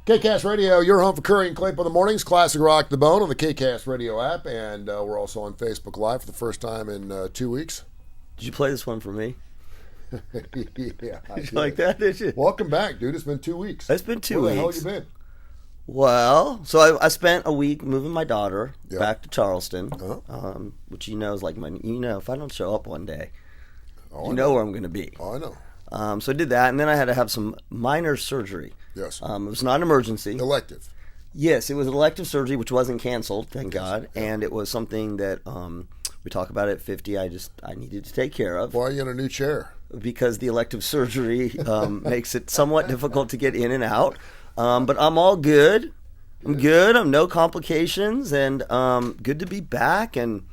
KCast Radio, your home for Kurre and Klapow in the mornings. Classic rock the bone on the KCast Radio app, and we're also on Facebook Live for the first time in 2 weeks. Did you play this one for me? Yeah, I Did did. you like that? Did you? Welcome back, dude. It's been 2 weeks. It's been 2 weeks. Where the hell you been? Well, so I spent a week moving my daughter Yeah. back to Charleston, Uh-huh. which is like if I don't show up one day, Oh, you know where I'm going to be. Oh, I know. So I did that, and then I had to have some minor surgery. Yes. It was not an emergency. Elective. Yes, it was elective surgery, which wasn't canceled, thank God, Yeah. and it was something that we talk about at 50. I needed to take care of. Why are you in a new chair? Because the elective surgery makes it somewhat difficult to get in and out. But I'm all good. I'm good. I'm no complications, and good to be back and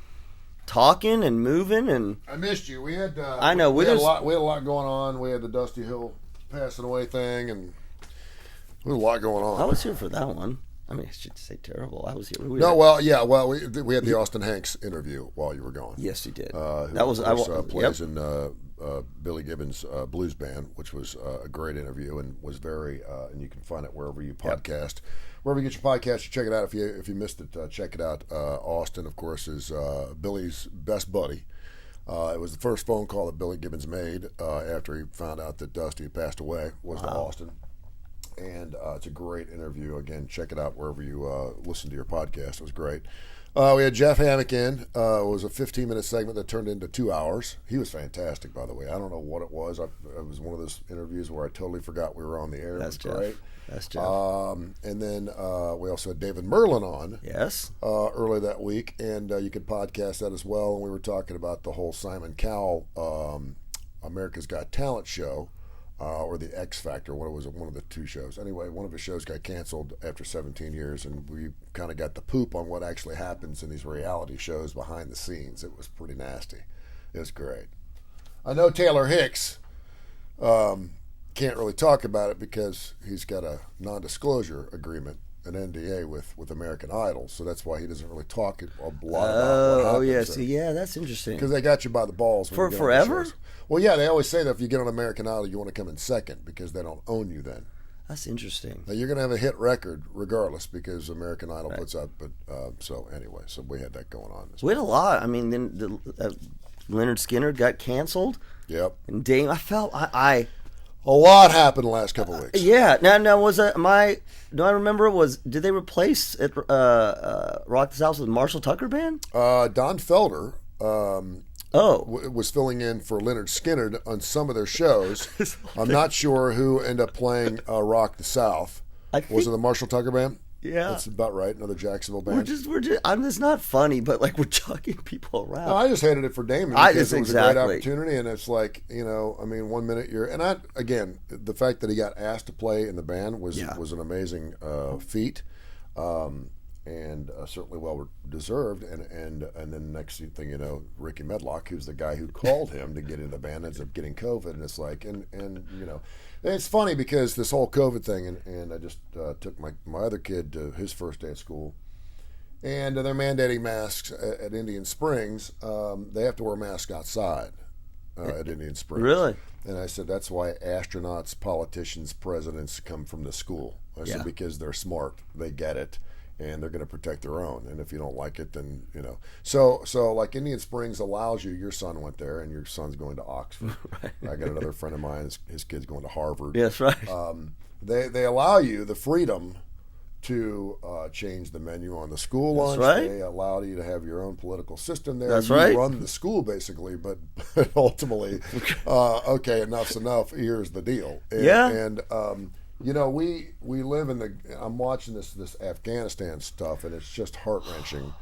talking and moving. And I missed you. We had. I know. We had a lot. We had a lot going on. We had the Dusty Hill passing away thing, and there was a lot going on. I was here for that one. I mean, I should say terrible. I was here. We had the Austin Hanks interview while you were gone. Yes, you did. That was plays yep. in Billy Gibbons' blues band, which was a great interview and was very. And you can find it wherever you podcast, wherever you get your podcast. You check it out. If you missed it, check it out. Austin, of course, is Billy's best buddy. It was the first phone call that Billy Gibbons made after he found out that Dusty had passed away. Was to Austin. And it's a great interview. Again, check it out wherever you listen to your podcast. It was great. We had Jeff Hammock in. It was a 15-minute segment that turned into 2 hours. He was fantastic, by the way. I don't know what it was. It was one of those interviews where I totally forgot we were on the air. That's it was Jeff. great. That's Jeff. And then we also had David Merlin on. Yes. Early that week, and you could podcast that as well. And we were talking about the whole Simon Cowell America's Got Talent show. Or the X Factor, one of the two shows. Anyway, one of his shows got canceled after 17 years, and we kind of got the poop on what actually happens in these reality shows behind the scenes. It was pretty nasty. It was great. I know Taylor Hicks can't really talk about it because he's got a non-disclosure agreement, an NDA with American Idol, so that's why he doesn't really talk a lot about what happens. Yeah, that's interesting. Because they got you by the balls. For forever? Well, yeah, they always say that if you get on American Idol, you want to come in second because they don't own you then. That's interesting. Now, you're going to have a hit record regardless because American Idol puts out. But so anyway, so we had that going on. We had a lot. I mean, then Leonard Skinner got canceled. Yep. And Dame, I felt I a lot happened the last couple of weeks. Yeah. Now was it do I remember did they replace it Rock This House with Marshall Tucker Band? Don Felder was filling in for Leonard Skinner on some of their shows. I'm not sure who ended up playing Rock the South. Was it the Marshall Tucker Band? Yeah, that's about right. Another Jacksonville band. We're just. It's not funny, but like we're chucking people around. No, I just hated it for Damon because it was a great opportunity, and it's like 1 minute you're again the fact that he got asked to play in the band was an amazing feat, and certainly well deserved. And then next thing you know, Ricky Medlock, who's the guy who called him to get into the band, ends up getting COVID, and it's like and it's funny because this whole COVID thing, and I just took my other kid to his first day at school, and they're mandating masks at Indian Springs. They have to wear masks outside at Indian Springs. Really? And I said, that's why astronauts, politicians, presidents come from the school. I said, because they're smart, they get it, and they're going to protect their own. And if you don't like it, then, So like Indian Springs allows you, your son went there, and your son's going to Oxford. Right. I got another friend of mine, his kid's going to Harvard. Yes, right. They allow you the freedom to change the menu on the school lunch. Right. They allow you to have your own political system there. That's you right. run the school basically, but ultimately, okay, enough's enough. Here's the deal. And we live in I'm watching this Afghanistan stuff, and it's just heart-wrenching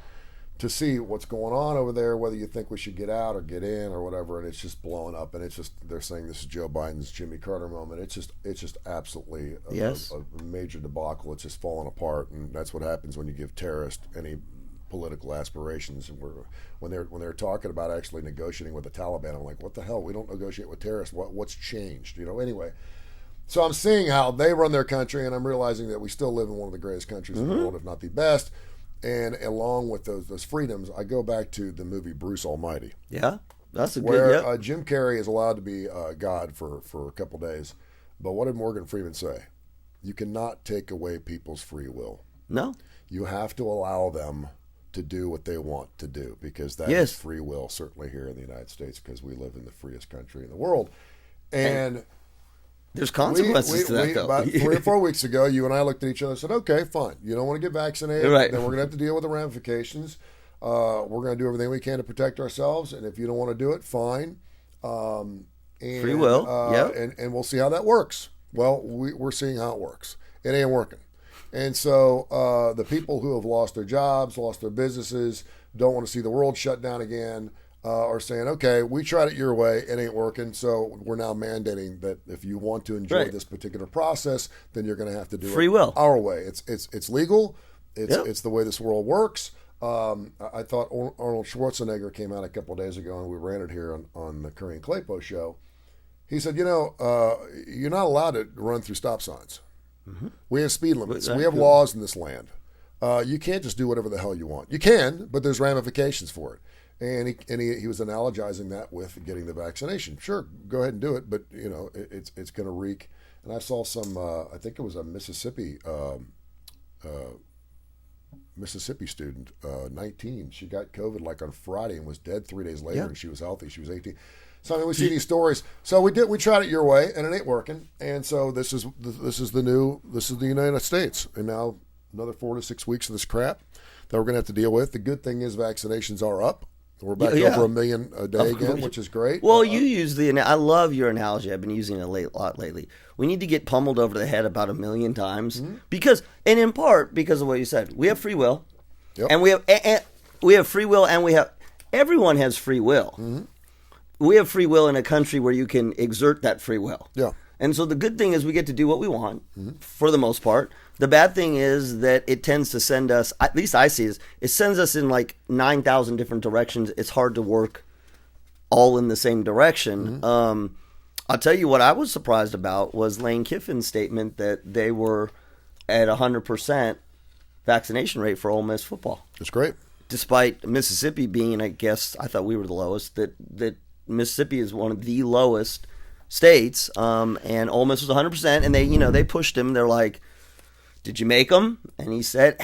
to see what's going on over there, whether you think we should get out or get in or whatever, and it's just blowing up, and it's just, they're saying this is Joe Biden's Jimmy Carter moment. It's just absolutely a major debacle. It's just falling apart, and that's what happens when you give terrorists any political aspirations. And when they're talking about actually negotiating with the Taliban, I'm like, what the hell? We don't negotiate with terrorists. What's changed? Anyway. So I'm seeing how they run their country, and I'm realizing that we still live in one of the greatest countries in the world, if not the best. And along with those freedoms, I go back to the movie Bruce Almighty. Yeah, that's a where good. Jim Carrey is allowed to be God for a couple days. But what did Morgan Freeman say? You cannot take away people's free will. No. You have to allow them to do what they want to do, because that is free will, certainly here in the United States, because we live in the freest country in the world. And there's consequences to that, though. About 3 or 4 weeks ago, you and I looked at each other and said, okay, fine. You don't want to get vaccinated, right. Then we're going to have to deal with the ramifications. We're going to do everything we can to protect ourselves, and if you don't want to do it, fine. Free will, and we'll see how that works. Well, we're seeing how it works. It ain't working. And so the people who have lost their jobs, lost their businesses, don't want to see the world shut down again, are saying, okay, we tried it your way, it ain't working, so we're now mandating that if you want to enjoy this particular process, then you're going to have to do free will our way. It's legal. It's the way this world works. I thought Arnold Schwarzenegger came out a couple of days ago, and we ran it here on the Kurre and Klapow show. He said, you're not allowed to run through stop signs. Mm-hmm. We have speed limits. We have laws in this land. You can't just do whatever the hell you want. You can, but there's ramifications for it. And he was analogizing that with getting the vaccination. Sure, go ahead and do it, but it's going to reek. And I saw some. I think it was a Mississippi student, 19. She got COVID like on Friday and was dead 3 days later, and she was healthy. She was 18. So I mean, we see these stories. So we tried it your way, and it ain't working. And so this is the United States, and now another 4 to 6 weeks of this crap that we're going to have to deal with. The good thing is vaccinations are up. We're back over 1 million a day again, which is great. Well, you use I love your analogy. I've been using it a lot lately. We need to get pummeled over the head about 1 million times because, and in part because of what you said, we have free will, and we have free will, and everyone has free will. Mm-hmm. We have free will in a country where you can exert that free will. Yeah. And so the good thing is we get to do what we want for the most part. The bad thing is that it tends to send us, at least I see it sends us in like 9,000 different directions. It's hard to work all in the same direction. Mm-hmm. I'll tell you what I was surprised about was Lane Kiffin's statement that they were at 100% vaccination rate for Ole Miss football. That's great. Despite Mississippi being, I guess, I thought we were the lowest, that Mississippi is one of the lowest states, and Ole Miss was 100%, and they pushed him. They're like, did you make them? And he said,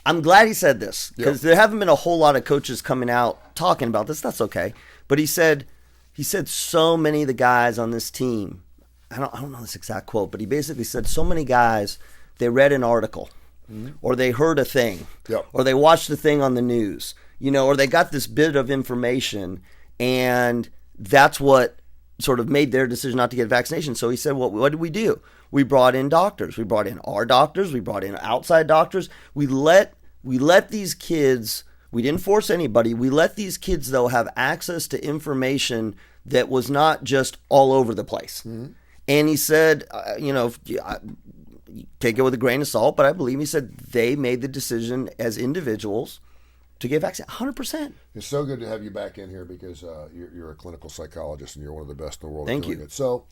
I'm glad he said this, because there haven't been a whole lot of coaches coming out talking about this. That's okay. But he said so many of the guys on this team, I don't know this exact quote, but he basically said so many guys, they read an article, or they heard a thing, or they watched a thing on the news, or they got this bit of information, and that's what sort of made their decision not to get vaccination. So he said, well, what did we do? We brought in doctors. We brought in our doctors. We brought in outside doctors. We let these kids, we didn't force anybody. We let these kids, though, have access to information that was not just all over the place. Mm-hmm. And he said, take it with a grain of salt, but I believe he said they made the decision as individuals to get vaccinated, 100%. It's so good to have you back in here because you're a clinical psychologist and you're one of the best in the world. Thank doing you. It. So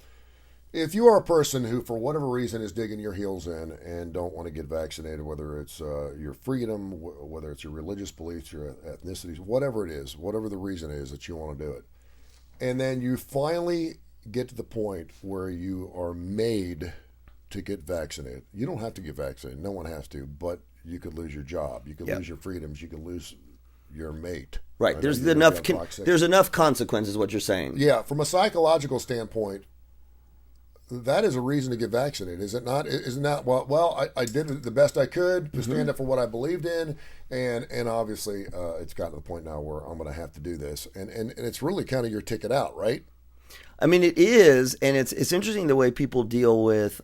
if you are a person who, for whatever reason, is digging your heels in and don't want to get vaccinated, whether it's your freedom, whether it's your religious beliefs, your ethnicities, whatever it is, whatever the reason is that you want to do it, and then you finally get to the point where you are made to get vaccinated. You don't have to get vaccinated. No one has to, but you could lose your job. You could lose your freedoms. You could lose your mate. Right. There's enough consequences, what you're saying. Yeah. From a psychological standpoint, that is a reason to get vaccinated, is it not? Isn't that, well, I did the best I could to stand up for what I believed in, and obviously it's gotten to the point now where I'm going to have to do this. And it's really kind of your ticket out, right? I mean, it is, and it's interesting the way people deal with,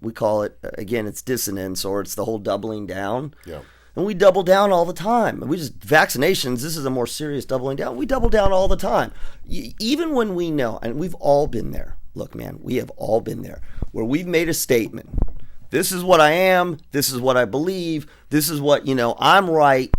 we call it, again, it's dissonance, or it's the whole doubling down. Yeah. And we double down all the time. Vaccinations, this is a more serious doubling down. We double down all the time. Even when we know, and we've all been there. Look, man, we have all been there, where we've made a statement. This is what I am. This is what I believe. This is what, I'm right.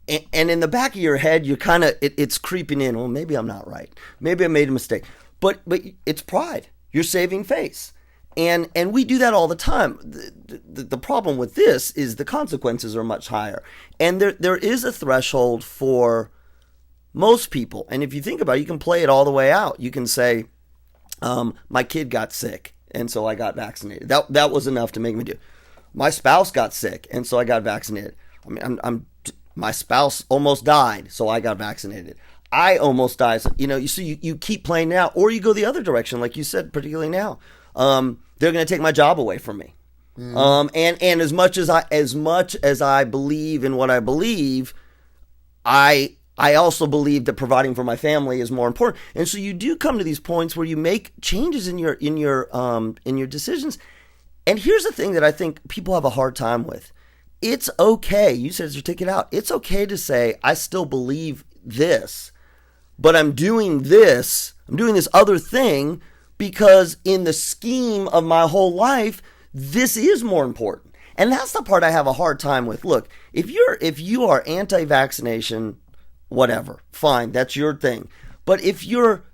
And in the back of your head, you're kind of, it's creeping in. Well, maybe I'm not right. Maybe I made a mistake. But it's pride. You're saving face. And we do that all the time. The problem with this is the consequences are much higher. And there is a threshold for most people. And if you think about it, you can play it all the way out. You can say, my kid got sick. and so I got vaccinated. That was enough to make me do it. My spouse got sick, and so I got vaccinated. I mean, my spouse almost died, so I got vaccinated. I almost died. So, you keep playing now, or you go the other direction, like you said, particularly now. They're going to take my job away from me. And as much as I believe in what I believe, I also believe that providing for my family is more important. And so you do come to these points where you make changes in your decisions. And here's the thing that I think people have a hard time with. It's okay. You said to take it out. It's okay to say, I still believe this, but I'm doing this other thing because in the scheme of my whole life, this is more important. And that's the part I have a hard time with. Look, if you are anti-vaccination, whatever, fine, that's your thing. But if your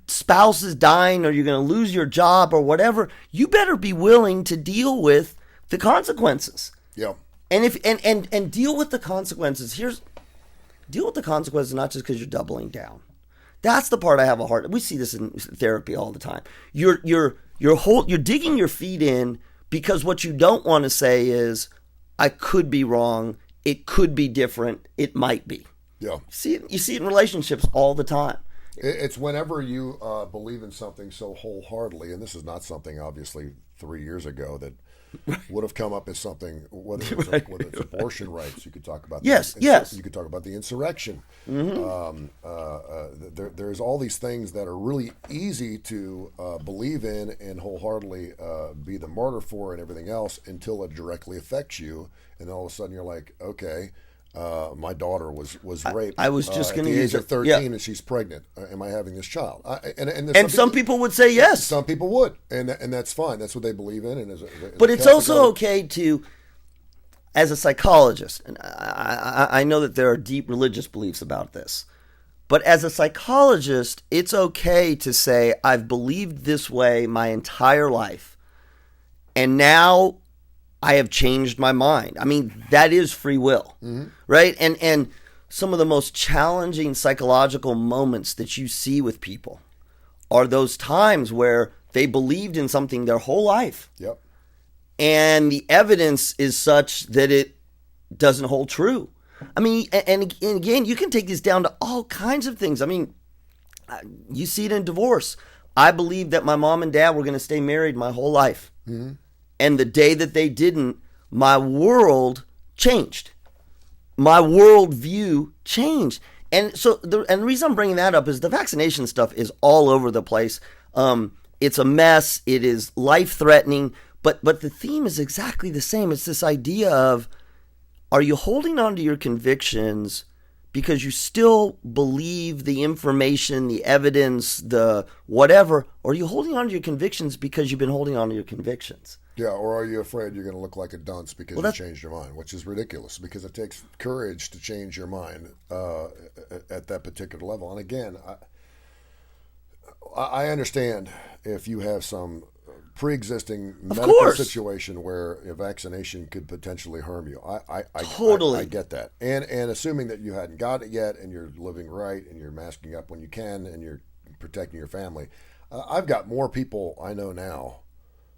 spouse is dying or you're going to lose your job or whatever, you better be willing to deal with the consequences. Yeah. And deal with the consequences. Deal with the consequences not just because you're doubling down. That's the part I have a hard. We see this in therapy all the time. You're digging your feet in because what you don't want to say is, I could be wrong. It could be different. It might be. Yeah. You see it in relationships all the time. It's whenever you believe in something so wholeheartedly, and this is not something obviously 3 years ago that would have come up as something, whether it's abortion rights, you could talk about. Yes. You could talk about the insurrection. There's all these things that are really easy to believe in and wholeheartedly be the martyr for and everything else until it directly affects you, and all of a sudden you're like, okay. My daughter was raped. I was just going to use age of 13, and she's pregnant. Am I having this child? And some people would say yes. Some people would, and that's fine. That's what they believe in. But it's also okay to, as a psychologist, and I know that there are deep religious beliefs about this, but as a psychologist, it's okay to say, I've believed this way my entire life, and now I have changed my mind. I mean, that is free will, right? And some of the most challenging psychological moments that you see with people are those times where they believed in something their whole life. Yep. And the evidence is such that it doesn't hold true. I mean, and again, you can take this down to all kinds of things. I mean, you see it in divorce. I believed that my mom and dad were going to stay married my whole life. And the day that they didn't, my world changed. My worldview changed. And so, the reason I'm bringing that up is the vaccination stuff is all over the place. It's a mess. It is life-threatening. But the theme is exactly the same. It's this idea of, are you holding on to your convictions because you still believe the information, the evidence, the whatever, or are you holding on to your convictions because you've been holding on to your convictions? Yeah, or are you afraid you're going to look like a dunce because you changed your mind, which is ridiculous because it takes courage to change your mind at that particular level. And again, I understand if you have some pre-existing medical situation where a vaccination could potentially harm you. I get that. And assuming that you hadn't got it yet and you're living right and you're masking up when you can and you're protecting your family. I've got more people I know now.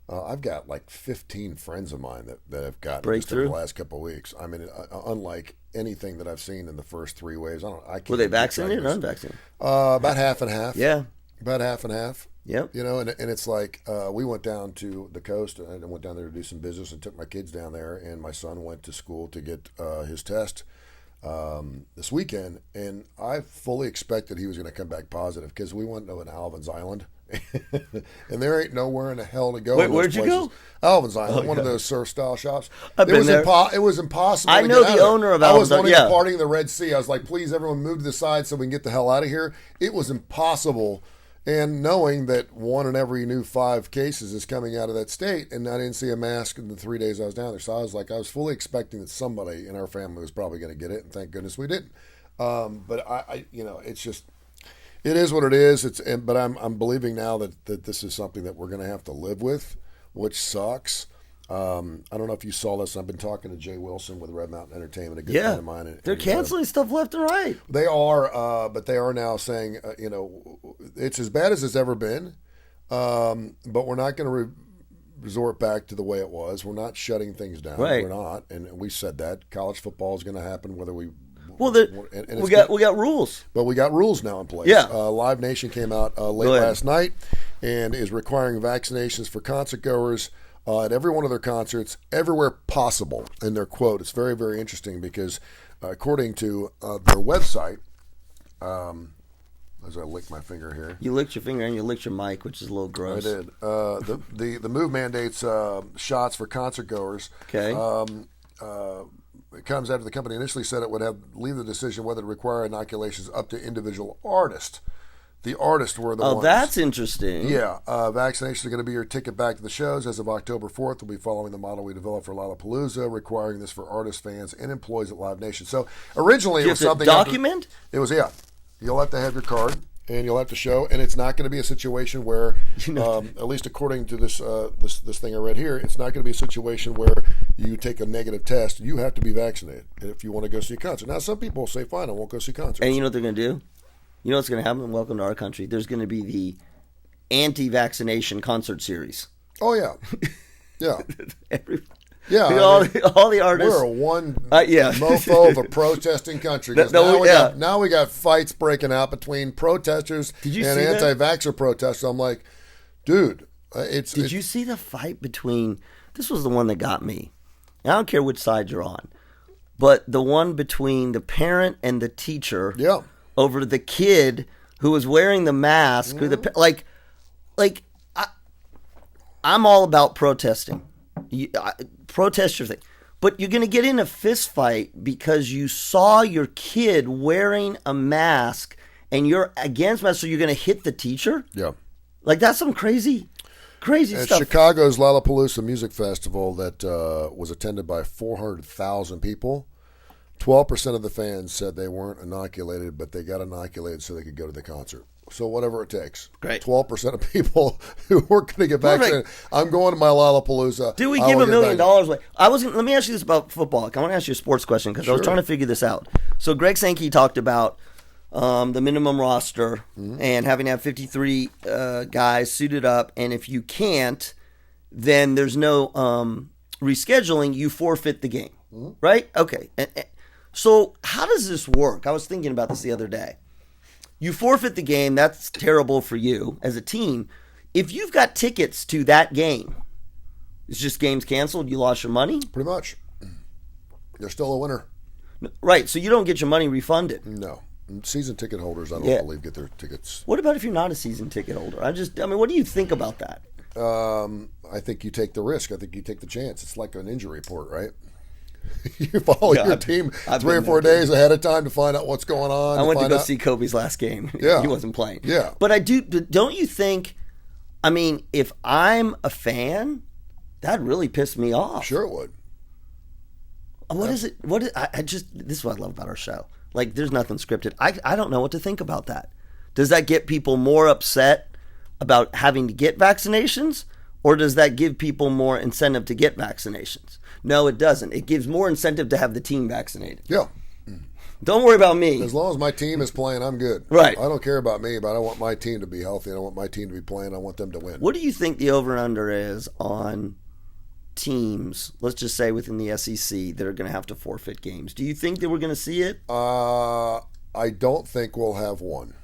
I've got like 15 friends of mine that have gotten just in the last couple of weeks. I mean, unlike anything that I've seen in the first 3 waves. Were they vaccinated or unvaccinated? About half and half. Yeah. About half and half. Yep. You know, and it's like we went down to the coast and I went down there to do some business and took my kids down there, and my son went to school to get his test this weekend, and I fully expected he was going to come back positive because we went to an Alvin's Island. And there ain't nowhere in the hell to go. Where'd you go? Alvin's Island, one of those surf style shops. I've been there. It was impossible. I know the owner of Alvin's. I was wanting to party in the Red Sea. I was like, please, everyone, move to the side so we can get the hell out of here. It was impossible. And knowing that 1 in every new 5 cases is coming out of that state, and I didn't see a mask in the 3 days I was down there, so I was fully expecting that somebody in our family was probably going to get it, and thank goodness we didn't. But I it's just. It is what it is. But I'm believing now that this is something that we're going to have to live with, which sucks. I don't know if you saw this. I've been talking to Jay Wilson with Red Mountain Entertainment, a good friend of mine. They're canceling stuff left and right. They are, but they are now saying, it's as bad as it's ever been. But we're not going to resort back to the way it was. We're not shutting things down. Right. We're not, and we said that college football is going to happen whether we. Well, we got rules, but we got rules now in place. Yeah, Live Nation came out late last night and is requiring vaccinations for concert goers at every one of their concerts everywhere possible. In their quote, it's very, very interesting because according to their website, as I lick my finger here, you licked your finger and you licked your mic, which is a little gross. I did. The move mandates shots for concert goers. Okay. It comes after the company initially said it would leave the decision whether to require inoculations up to individual artists. The artists were the ones. Oh, that's interesting. Yeah. Vaccinations are going to be your ticket back to the shows. As of October 4th, we'll be following the model we developed for Lollapalooza, requiring this for artists, fans, and employees at Live Nation. So originally it was something. Document? It was, yeah. You'll have to have your card. And you'll have to show, and it's not going to be a situation where, at least according to this thing I read here, it's not going to be a situation where you take a negative test. You have to be vaccinated if you want to go see a concert. Now, some people say, "Fine, I won't go see concerts." And you know what they're going to do? You know what's going to happen? Welcome to our country. There's going to be the anti-vaccination concert series. Oh yeah, yeah. Yeah, all the artists. We're one mofo of a protesting country. Now we got fights breaking out between protesters and anti-vaxxer protesters. I'm like, dude, Did you see the fight between? This was the one that got me. I don't care which side you're on, but the one between the parent and the teacher. Yeah. Over the kid who was wearing the mask. Mm-hmm. I'm all about protesting. Protest your thing, but you're going to get in a fist fight because you saw your kid wearing a mask and you're against masks, so you're going to hit the teacher. Yeah, that's some crazy stuff. Chicago's Lollapalooza Music Festival that was attended by 400,000 people. 12% of the fans said they weren't inoculated, but they got inoculated so they could go to the concert. So whatever it takes. Great. 12% of people who weren't going to get vaccinated. Perfect. I'm going to my Lollapalooza. Do we give $1 million away? Let me ask you this about football. I want to ask you a sports question because I was trying to figure this out. So Greg Sankey talked about the minimum roster and having to have 53 guys suited up, and if you can't, then there's no rescheduling. You forfeit the game, right? Okay. So how does this work? I was thinking about this the other day. You forfeit the game. That's terrible for you as a team. If you've got tickets to that game, it's just games canceled. You lost your money? Pretty much. You're still a winner. Right. So you don't get your money refunded. No. Season ticket holders, I don't believe, get their tickets. What about if you're not a season ticket holder? What do you think about that? I think you take the risk. I think you take the chance. It's like an injury report, right? You follow your team 3 or 4 days ahead of time to find out what's going on. I went to go see Kobe's last game. Yeah. He wasn't playing. Yeah. But don't you think, if I'm a fan, that'd really piss me off. Sure it would. This is what I love about our show. There's nothing scripted. I don't know what to think about that. Does that get people more upset about having to get vaccinations? Or does that give people more incentive to get vaccinations? No, it doesn't. It gives more incentive to have the team vaccinated. Yeah. Don't worry about me. As long as my team is playing, I'm good. Right. I don't care about me, but I want my team to be healthy. I want my team to be playing. I want them to win. What do you think the over-under is on teams, let's just say within the SEC, that are going to have to forfeit games? Do you think that we're going to see it? I don't think we'll have one.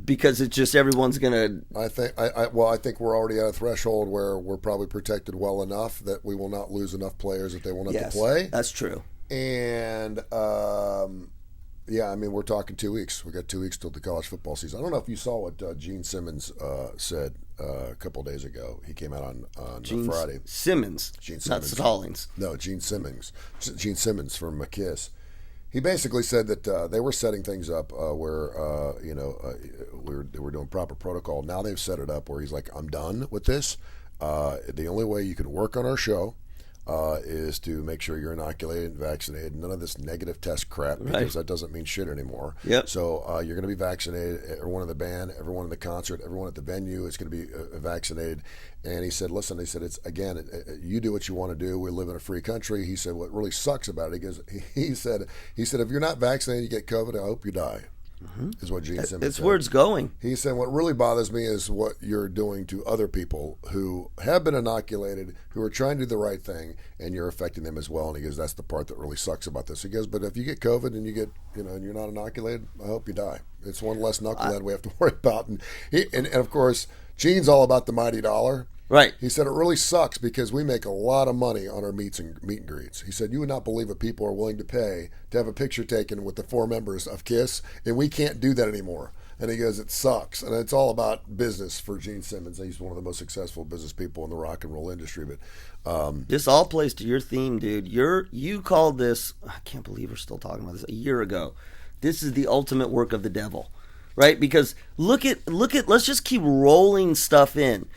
Because it's just everyone's going to... I think we're already at a threshold where we're probably protected well enough that we will not lose enough players that they won't have to play. That's true. And, we're talking 2 weeks. We got 2 weeks till the college football season. I don't know if you saw what Gene Simmons said a couple of days ago. He came out on Friday. Simmons. Gene Simmons. Not Stallings. No, Gene Simmons. Gene Simmons from McKiss. He basically said that they were setting things up where they were doing proper protocol. Now they've set it up where he's like, I'm done with this. The only way you can work on our show is to make sure you're inoculated and vaccinated. None of this negative test crap, because that doesn't mean shit anymore. Yep. So you're going to be vaccinated. Everyone in the band, everyone in the concert, everyone at the venue is going to be vaccinated. And he said, listen, it's again, you do what you want to do. We live in a free country. He said, what really sucks about it, he said, if you're not vaccinated, you get COVID, I hope you die. is what Gene Simmons said. It's where it's going. He said, what really bothers me is what you're doing to other people who have been inoculated, who are trying to do the right thing, and you're affecting them as well. And he goes, that's the part that really sucks about this. He goes, but if you get COVID and you get, and you're not inoculated, I hope you die. It's one less knucklehead we have to worry about. And of course, Gene's all about the mighty dollar. Right. He said it really sucks because we make a lot of money on our meet and greets. He said you would not believe what people are willing to pay to have a picture taken with the 4 members of KISS, and we can't do that anymore. And he goes, it sucks. And it's all about business for Gene Simmons. He's one of the most successful business people in the rock and roll industry. But this all plays to your theme, dude. You called this, I can't believe we're still talking about this, a year ago. This is the ultimate work of the devil, right? Because look at let's just keep rolling stuff in.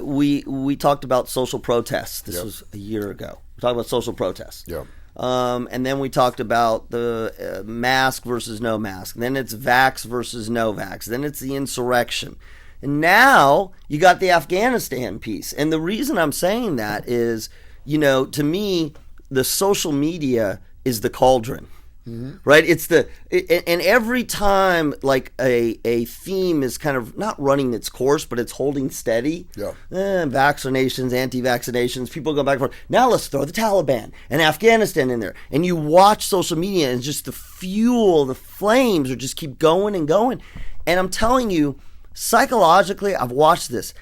We talked about social protests. This was a year ago. We talked about social protests. Yeah. And then we talked about the mask versus no mask. Then it's vax versus no vax. Then it's the insurrection. And now you got the Afghanistan piece. And the reason I'm saying that is, to me, the social media is the cauldron. Mm-hmm. Right? And every time like a theme is kind of not running its course, but it's holding steady. Yeah. Vaccinations, anti-vaccinations, people go back and forth. Now let's throw the Taliban and Afghanistan in there. And you watch social media and just the flames are just keep going and going. And I'm telling you, psychologically, I've watched this.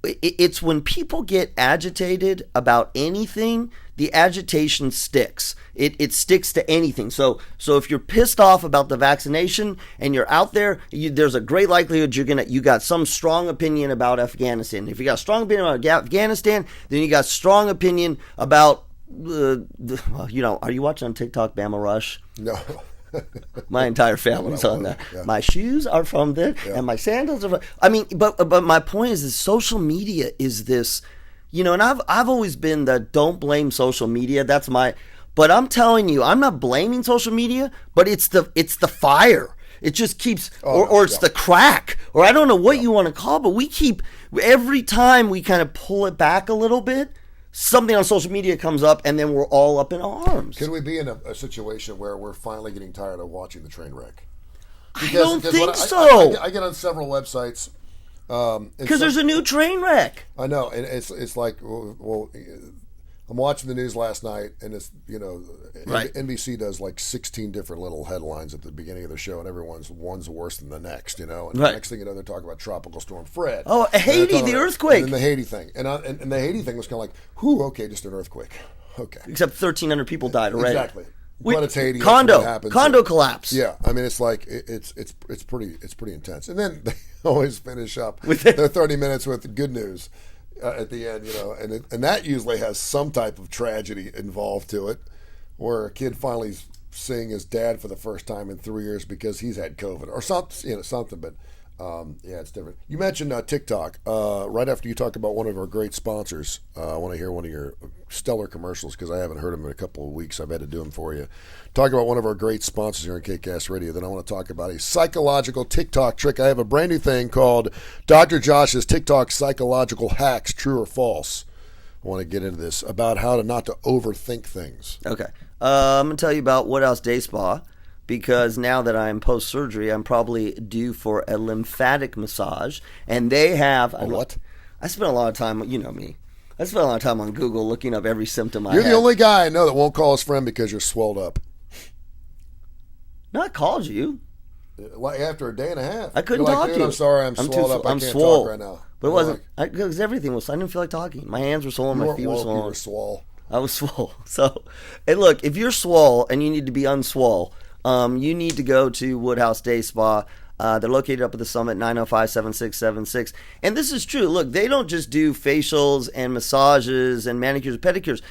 It's when people get agitated about anything, the agitation sticks. It sticks to anything. So if you're pissed off about the vaccination and you're out there, there's a great likelihood you got some strong opinion about Afghanistan. If you got a strong opinion about Afghanistan, then you got strong opinion about are you watching on TikTok Bama Rush? No. My entire family's on that. Yeah. My shoes are from there, and my sandals are from... I mean, but my point is social media is this, and I've always been the don't blame social media. That's my... But I'm telling you, I'm not blaming social media, but it's the fire. It just keeps... or it's the crack. Or I don't know what you want to call it, but we keep... Every time we kind of pull it back a little bit, something on social media comes up, and then we're all up in arms. Can we be in a situation where we're finally getting tired of watching the train wreck? I don't think so. I get on several websites. Because there's a new train wreck. I know, and it's like, well, I'm watching the news last night, and it's, right. NBC does like 16 different little headlines at the beginning of the show, and one's worse than the next, and right. The next thing you know, they're talking about Tropical Storm Fred. Oh, Haiti, the earthquake. And the Haiti thing. And the Haiti thing was kind of like, whew, okay, just an earthquake. Okay. Except 1,300 people died already. Exactly. But it's Haiti. Condo collapse. Yeah, I mean, it's like it's pretty intense. And then they always finish up with their 30 minutes with good news at the end, and that usually has some type of tragedy involved to it, where a kid finally seeing his dad for the first time in 3 years because he's had COVID or something. But it's different. You mentioned TikTok right after you talk about one of our great sponsors. I want to hear one of your stellar commercials because I haven't heard them in a couple of weeks. I've had to do them for you. Talk about one of our great sponsors here on KCast Radio. Then I want to talk about a psychological TikTok trick. I have a brand new thing called Dr. Josh's TikTok Psychological Hacks, True or False. I want to get into this about how not to overthink things. Okay. I'm going to tell you about Woodhouse Day Spa. Because now that I'm post-surgery, I'm probably due for a lymphatic massage. And they have... what? I spent a lot of time, you know me. I spent a lot of time on Google looking up every symptom I have. You're the only guy I know that won't call his friend because you're swelled up. No, I called you. After a day and a half. I couldn't talk to you. I'm sorry, I'm swelled up. I can't talk right now. But it wasn't... Because everything was... I didn't feel like talking. My hands were swollen, my feet were swollen. You were swole. I was swole. So, and look, if you're swole and you need to be unswole... you need to go to Woodhouse Day Spa. They're located up at the Summit, 905-7676. And this is true. Look, they don't just do facials and massages and manicures and pedicures.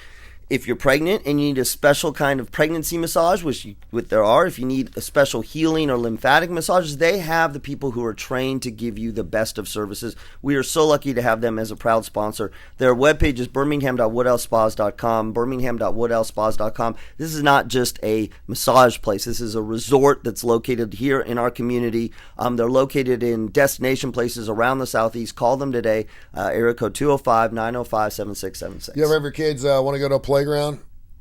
If you're pregnant and you need a special kind of pregnancy massage, which there are, if you need a special healing or lymphatic massages, they have the people who are trained to give you the best of services. We are so lucky to have them as a proud sponsor. Their webpage is birmingham.woodhousespas.com, birmingham.woodhousespas.com. This is not just a massage place. This is a resort that's located here in our community. They're located in destination places around the Southeast. Call them today, area code 205-905-7676. You ever have your kids want to go to a playground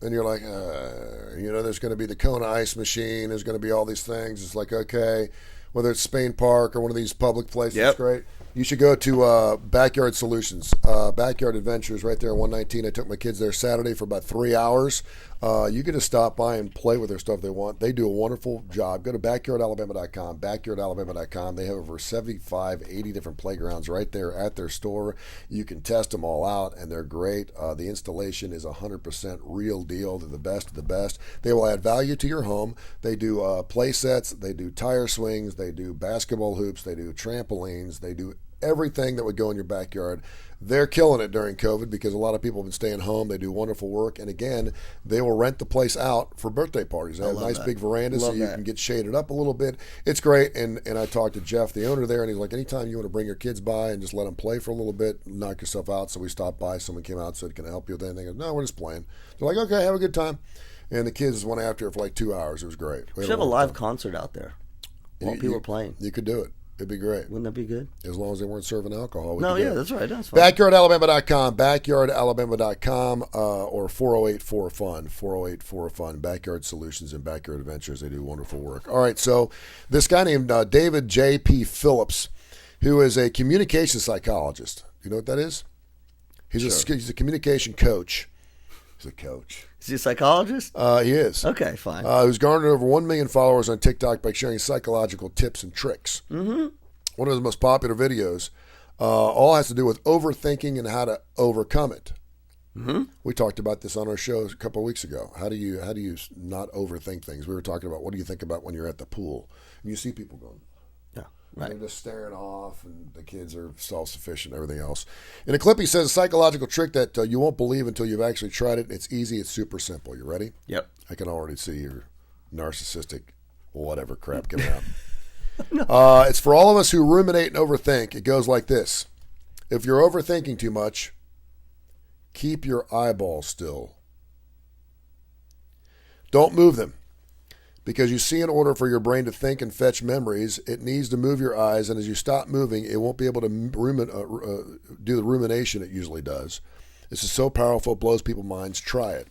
and you're like, there's going to be the Kona ice machine. There's going to be all these things. It's like, okay, whether it's Spain Park or one of these public places, it's great. You should go to Backyard Solutions, Backyard Adventures right there on 119. I took my kids there Saturday for about 3 hours. You can just stop by and play with their stuff they want. They do a wonderful job. Go to backyardalabama.com, backyardalabama.com. They have over 75, 80 different playgrounds right there at their store. You can test them all out, and they're great. The installation is 100% real deal. They're the best of the best. They will add value to your home. They do play sets. They do tire swings. They do basketball hoops. They do trampolines. They do everything that would go in your backyard. They're killing it during COVID because a lot of people have been staying home. They do wonderful work. And again, they will rent the place out for birthday parties. They have nice big verandas so you can get shaded up a little bit. It's great. And I talked to Jeff, the owner there, and he's like, anytime you want to bring your kids by and just let them play for a little bit, knock yourself out. So we stopped by. Someone came out, said, can I help you with anything? I go, no, we're just playing. They're like, okay, have a good time. And the kids went after it for like 2 hours. It was great. We should have a live concert out there while people are playing. You could do it. It'd be great. Wouldn't that be good? As long as they weren't serving alcohol. That's right. That's fine. Backyardalabama.com, backyardalabama.com, or 408-4FUN, 408-4FUN, Backyard Solutions and Backyard Adventures. They do wonderful work. All right, so this guy named David J.P. Phillips, who is a communication psychologist. You know what that is? He's a communication coach. He's a coach. Is he a psychologist? He is. Okay, fine. Who's garnered over 1 million followers on TikTok by sharing psychological tips and tricks. Mm-hmm. One of his most popular videos all has to do with overthinking and how to overcome it. Mm-hmm. We talked about this on our show a couple of weeks ago. How do you not overthink things? We were talking about what do you think about when you're at the pool and you see people going, right. They're just staring off, and the kids are self-sufficient and everything else. In a clip, he says a psychological trick that you won't believe until you've actually tried it. It's easy. It's super simple. You ready? Yep. I can already see your narcissistic whatever crap coming out. It's for all of us who ruminate and overthink. It goes like this. If you're overthinking too much, keep your eyeballs still. Don't move them. Because you see, in order for your brain to think and fetch memories, it needs to move your eyes, and as you stop moving, it won't be able to do the rumination it usually does. This is so powerful, it blows people's minds. Try it.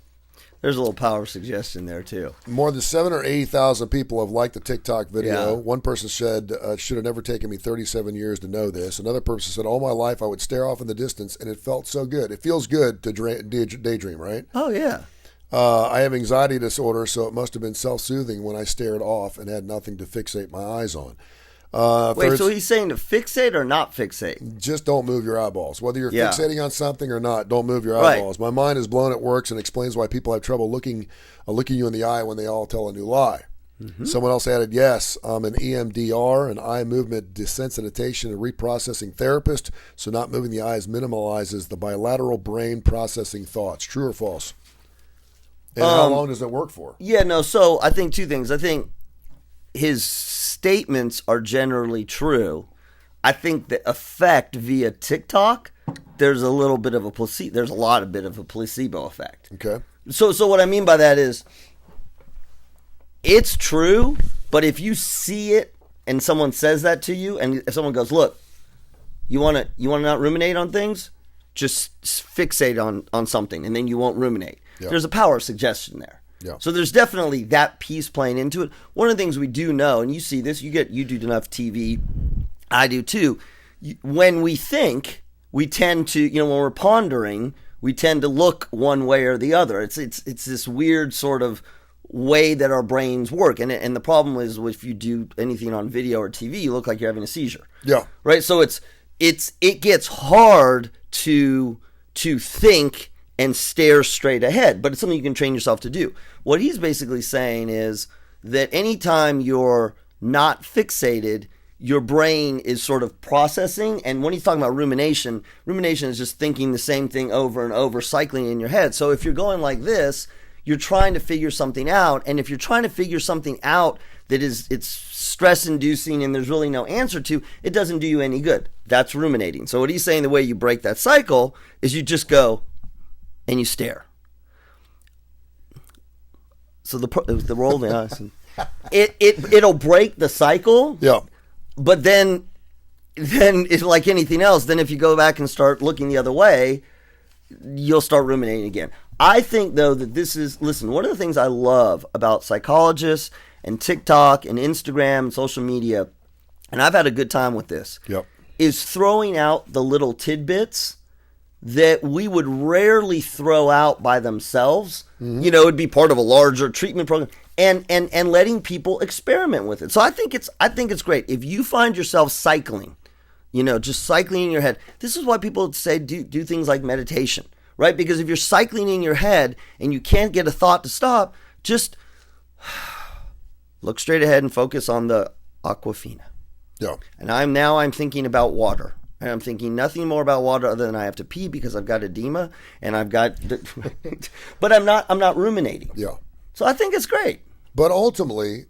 There's a little power suggestion there, too. More than 7 or 80,000 people have liked the TikTok video. Yeah. One person said, it should have never taken me 37 years to know this. Another person said, all my life I would stare off in the distance, and it felt so good. It feels good to daydream, right? Oh, yeah. I have anxiety disorder, so it must have been self-soothing when I stared off and had nothing to fixate my eyes on. Wait, so he's saying to fixate or not fixate? Just don't move your eyeballs. Whether you're fixating on something or not, don't move your eyeballs. Right. My mind is blown at works and explains why people have trouble looking you in the eye when they all tell a new lie. Mm-hmm. Someone else added, yes, I'm an EMDR, an eye movement desensitization and reprocessing therapist, so not moving the eyes minimalizes the bilateral brain processing thoughts. True or false? And how long does it work for? Yeah, no, so I think two things. I think his statements are generally true. I think the effect via TikTok, there's a lot of a placebo effect. Okay. So what I mean by that is it's true, but if you see it and someone says that to you and if someone goes, look, you want to not ruminate on things? Just fixate on something and then you won't ruminate. Yep. There's a power of suggestion there. Yep. So there's definitely that piece playing into it. One of the things we do know, and you see this, you do enough TV, I do too. When we think, we tend to, when we're pondering, we tend to look one way or the other. It's this weird sort of way that our brains work. And the problem is if you do anything on video or TV, you look like you're having a seizure. Yeah. Right? So it gets hard to think and stare straight ahead, but it's something you can train yourself to do. What he's basically saying is that anytime you're not fixated, your brain is sort of processing, and when he's talking about rumination is just thinking the same thing over and over, cycling in your head. So if you're going like this, you're trying to figure something out, and if you're trying to figure something out that it's stress-inducing and there's really no answer to, it doesn't do you any good. That's ruminating. So what he's saying, the way you break that cycle is you just go and you stare. So the roll the eyes, it'll break the cycle. Yeah. But then it's like anything else. Then if you go back and start looking the other way, you'll start ruminating again. I think, though, that this is, listen, one of the things I love about psychologists and TikTok and Instagram and social media, and I've had a good time with this, is throwing out the little tidbits that we would rarely throw out by themselves. You know, it'd be part of a larger treatment program, and letting people experiment with it. So I think it's great. If you find yourself cycling, you know, just cycling in your head, this is why people say do things like meditation, right? Because if you're cycling in your head and you can't get a thought to stop, just look straight ahead and focus on the Aquafina. Yeah. And I'm thinking about water. And I'm thinking nothing more about water other than I have to pee because I've got edema and I've got but I'm not ruminating. Yeah. So I think it's great. But ultimately,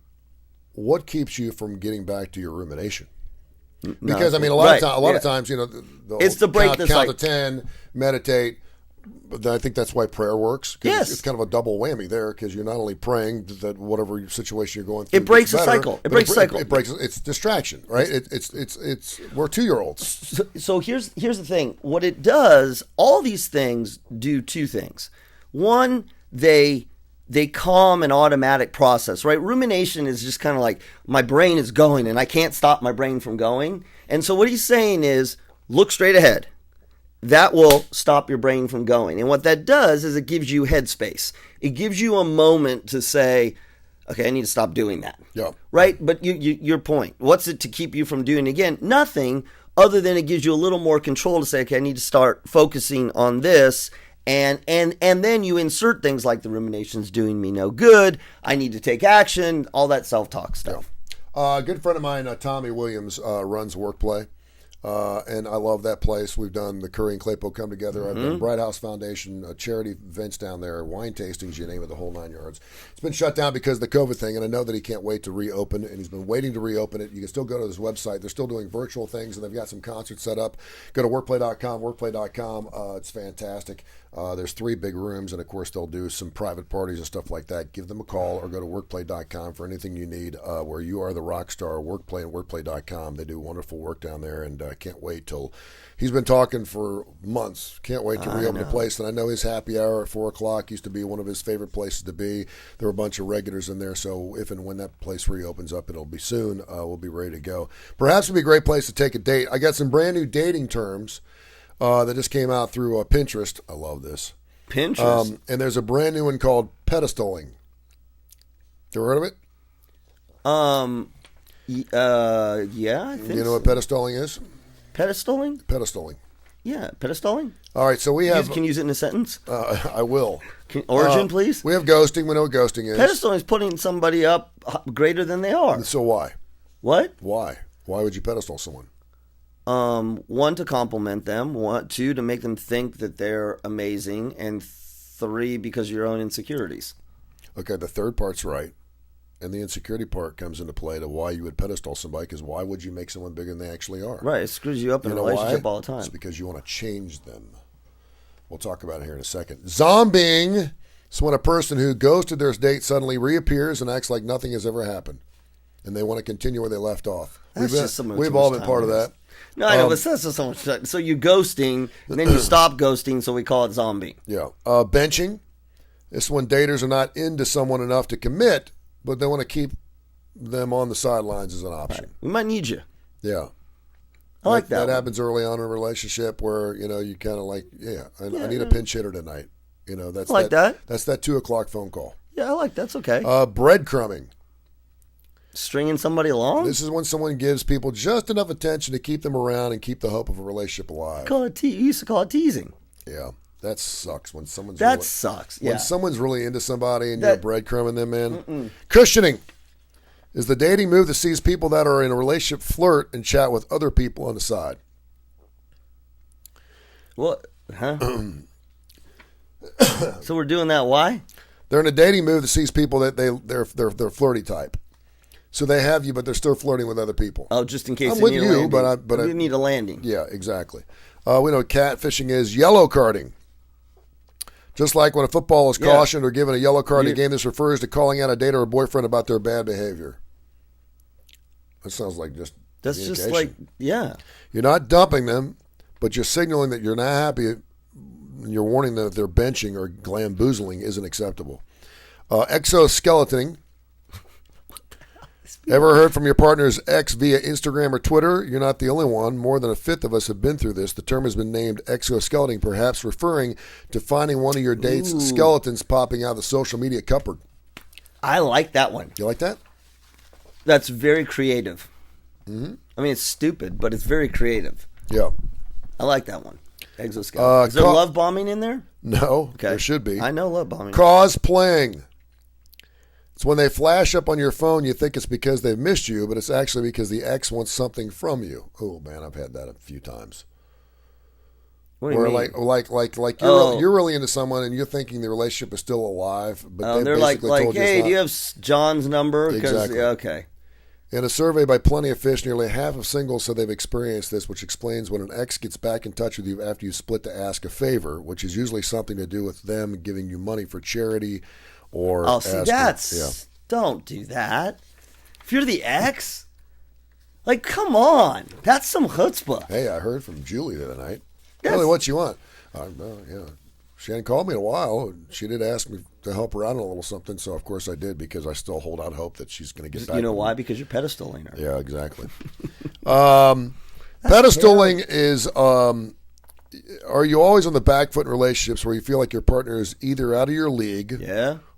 what keeps you from getting back to your rumination? Because I mean, a lot of times, you know, it's the break. Count to 10, meditate. But I think that's why prayer works. Yes, it's kind of a double whammy there because you're not only praying that whatever situation you're going through, it breaks a cycle. It breaks a cycle. It breaks. It's distraction, right? It's we're 2-year-olds. So here's the thing. What it does, all these things do two things. One, they calm an automatic process, right? Rumination is just kind of like my brain is going and I can't stop my brain from going. And so what he's saying is look straight ahead. That will stop your brain from going. And what that does is it gives you headspace. It gives you a moment to say, okay, I need to stop doing that. Yeah. Right? But your point, what's it to keep you from doing it again? Nothing other than it gives you a little more control to say, okay, I need to start focusing on this. And then you insert things like the rumination's doing me no good. I need to take action, all that self-talk stuff. Yeah. A good friend of mine, Tommy Williams, runs Workplay. And I love that place. We've done the Kurre and Klapow come together. I've done Bright House Foundation, charity events down there, wine tastings, you name it, the whole 9 yards. It's been shut down because of the COVID thing, and I know that he can't wait to reopen it, and he's been waiting to reopen it. You can still go to his website. They're still doing virtual things, and they've got some concerts set up. Go to workplay.com. It's fantastic. There's 3 big rooms, and of course they'll do some private parties and stuff like that. Give them a call or go to workplay.com for anything you need. Where you are the rock star, Workplay and workplay.com. They do wonderful work down there, and can't wait till he's been talking for months. Can't wait to reopen the place. And I know his happy hour at 4:00 used to be one of his favorite places to be. There were a bunch of regulars in there, so if and when that place reopens up, it'll be soon. We'll be ready to go. Perhaps it'd be a great place to take a date. I got some brand new dating terms that just came out through Pinterest. I love this. Pinterest? And there's a brand new one called pedestaling. You ever heard of it? Yeah, I think you know what pedestaling is? Pedestaling? Pedestaling. Yeah, pedestaling. All right, so we have... Can you use it in a sentence? I will. Origin, please? We have ghosting. We know what ghosting is. Pedestaling is putting somebody up greater than they are. So why? What? Why? Why would you pedestal someone? 1, to compliment them. 2, to make them think that they're amazing. And 3, because of your own insecurities. Okay, the third part's right. And the insecurity part comes into play to why you would pedestal somebody, because why would you make someone bigger than they actually are? Right, it screws you up in a relationship all the time. It's because you want to change them. We'll talk about it here in a second. Zombieing is when a person who ghosted their date suddenly reappears and acts like nothing has ever happened. And they want to continue where they left off. We've all been part of that. No, I know, but that's just so much time. So you ghosting, and then you stop ghosting, so we call it zombie. Yeah. Benching is when daters are not into someone enough to commit, but they want to keep them on the sidelines as an option. Right. We might need you. Yeah. I like that. That happens early on in a relationship where, you kind of like, I need a pinch hitter tonight. That's that. That's that 2:00 phone call. Yeah, I like that. That's okay. Breadcrumbing. Stringing somebody along? This is when someone gives people just enough attention to keep them around and keep the hope of a relationship alive. You used to call it teasing. Yeah. That sucks when someone's sucks. Yeah. When someone's really into somebody and you're breadcrumbing them in. Cushioning is the dating move that sees people that are in a relationship flirt and chat with other people on the side. What? Huh? So we're doing that. Why? They're in a dating move that sees people that they're flirty type. So they have you, but they're still flirting with other people. Oh, just in case I'm with you, but you need a landing. Yeah, exactly. We know what catfishing is. Yellow carding. Just like when a football is cautioned or given a yellow card in a game, this refers to calling out a date or a boyfriend about their bad behavior. That sounds like just That's just like, yeah. You're not dumping them, but you're signaling that you're not happy you're warning them that they're benching or glamboozling isn't acceptable. Exoskeletoning. Ever heard from your partner's ex via Instagram or Twitter? You're not the only one. More than a fifth of us have been through this. The term has been named exoskeleton, perhaps referring to finding one of your date's skeletons popping out of the social media cupboard. I like that one. You like that? That's very creative. Mm-hmm. I mean, it's stupid, but it's very creative. Yeah. I like that one. Exoskeleton. Is there love bombing in there? No, okay. There should be. I know love bombing. Cosplaying. It's when they flash up on your phone, you think it's because they've missed you, but it's actually because the ex wants something from you. Oh, man, I've had that a few times. What do you mean? Like you're really into someone and you're thinking the relationship is still alive, but they're like, hey, do you have John's number? Exactly. Okay. In a survey by Plenty of Fish, nearly half of singles said they've experienced this, which explains when an ex gets back in touch with you after you split to ask a favor, which is usually something to do with them giving you money for charity or don't do that. If you're the ex, like, come on. That's some chutzpah. Hey, I heard from Julie the other night. Really, what you want? She hadn't called me in a while. She did ask me to help her out on a little something, so of course I did because I still hold out hope that she's going to get back. You know why? Because you're pedestaling her. Yeah, exactly. Pedestaling is, are you always on the back foot in relationships where you feel like your partner is either out of your league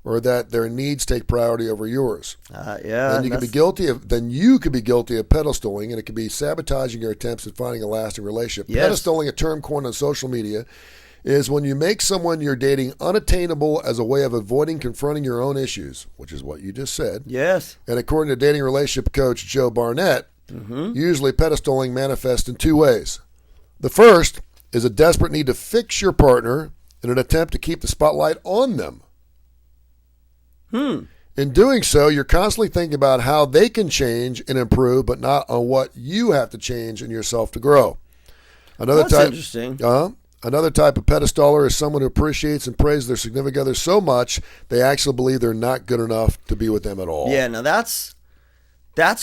or that their needs take priority over yours? Then you could be guilty of pedestaling, and it could be sabotaging your attempts at finding a lasting relationship. Yes. Pedestaling, a term coined on social media, is when you make someone you're dating unattainable as a way of avoiding confronting your own issues, which is what you just said. Yes. And according to dating relationship coach Joe Barnett, usually pedestaling manifests in two ways. The first is a desperate need to fix your partner in an attempt to keep the spotlight on them. In doing so, you're constantly thinking about how they can change and improve, but not on what you have to change in yourself to grow. That's interesting. Another type of pedestaler is someone who appreciates and praises their significant other so much they actually believe they're not good enough to be with them at all. Yeah, now that's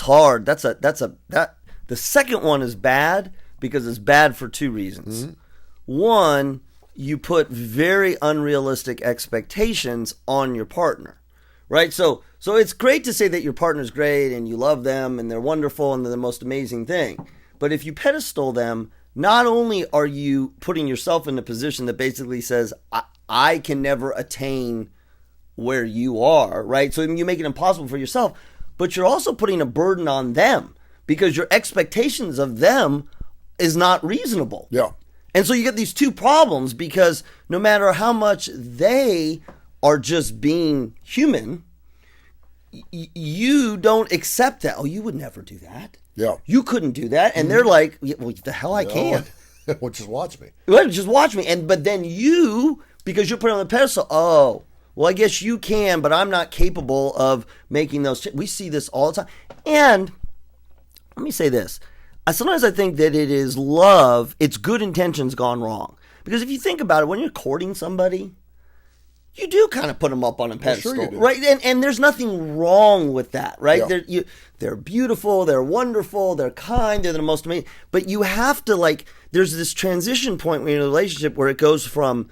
hard. The second one is bad because it's bad for two reasons. One, you put very unrealistic expectations on your partner. Right? So it's great to say that your partner's great and you love them and they're wonderful and they're the most amazing thing. But if you pedestal them, not only are you putting yourself in a position that basically says, I can never attain where you are, right? So you make it impossible for yourself, but you're also putting a burden on them because your expectations of them is not reasonable. Yeah. And so you get these two problems because no matter how much they are just being human, you don't accept that. Oh, you would never do that. Yeah. You couldn't do that. And they're like, well, the hell I can't. Well, just watch me. Well, just watch me. But then you, because you're put on the pedestal, well, I guess you can, but I'm not capable of making those. We see this all the time. And let me say this. Sometimes I think that it is love, it's good intentions gone wrong. Because if you think about it, when you're courting somebody, you do kind of put them up on a pedestal, sure you do. right? And there's nothing wrong with that, right? Yeah. They're beautiful, they're wonderful, they're kind, they're the most amazing. But you have to, there's this transition point in a relationship where it goes from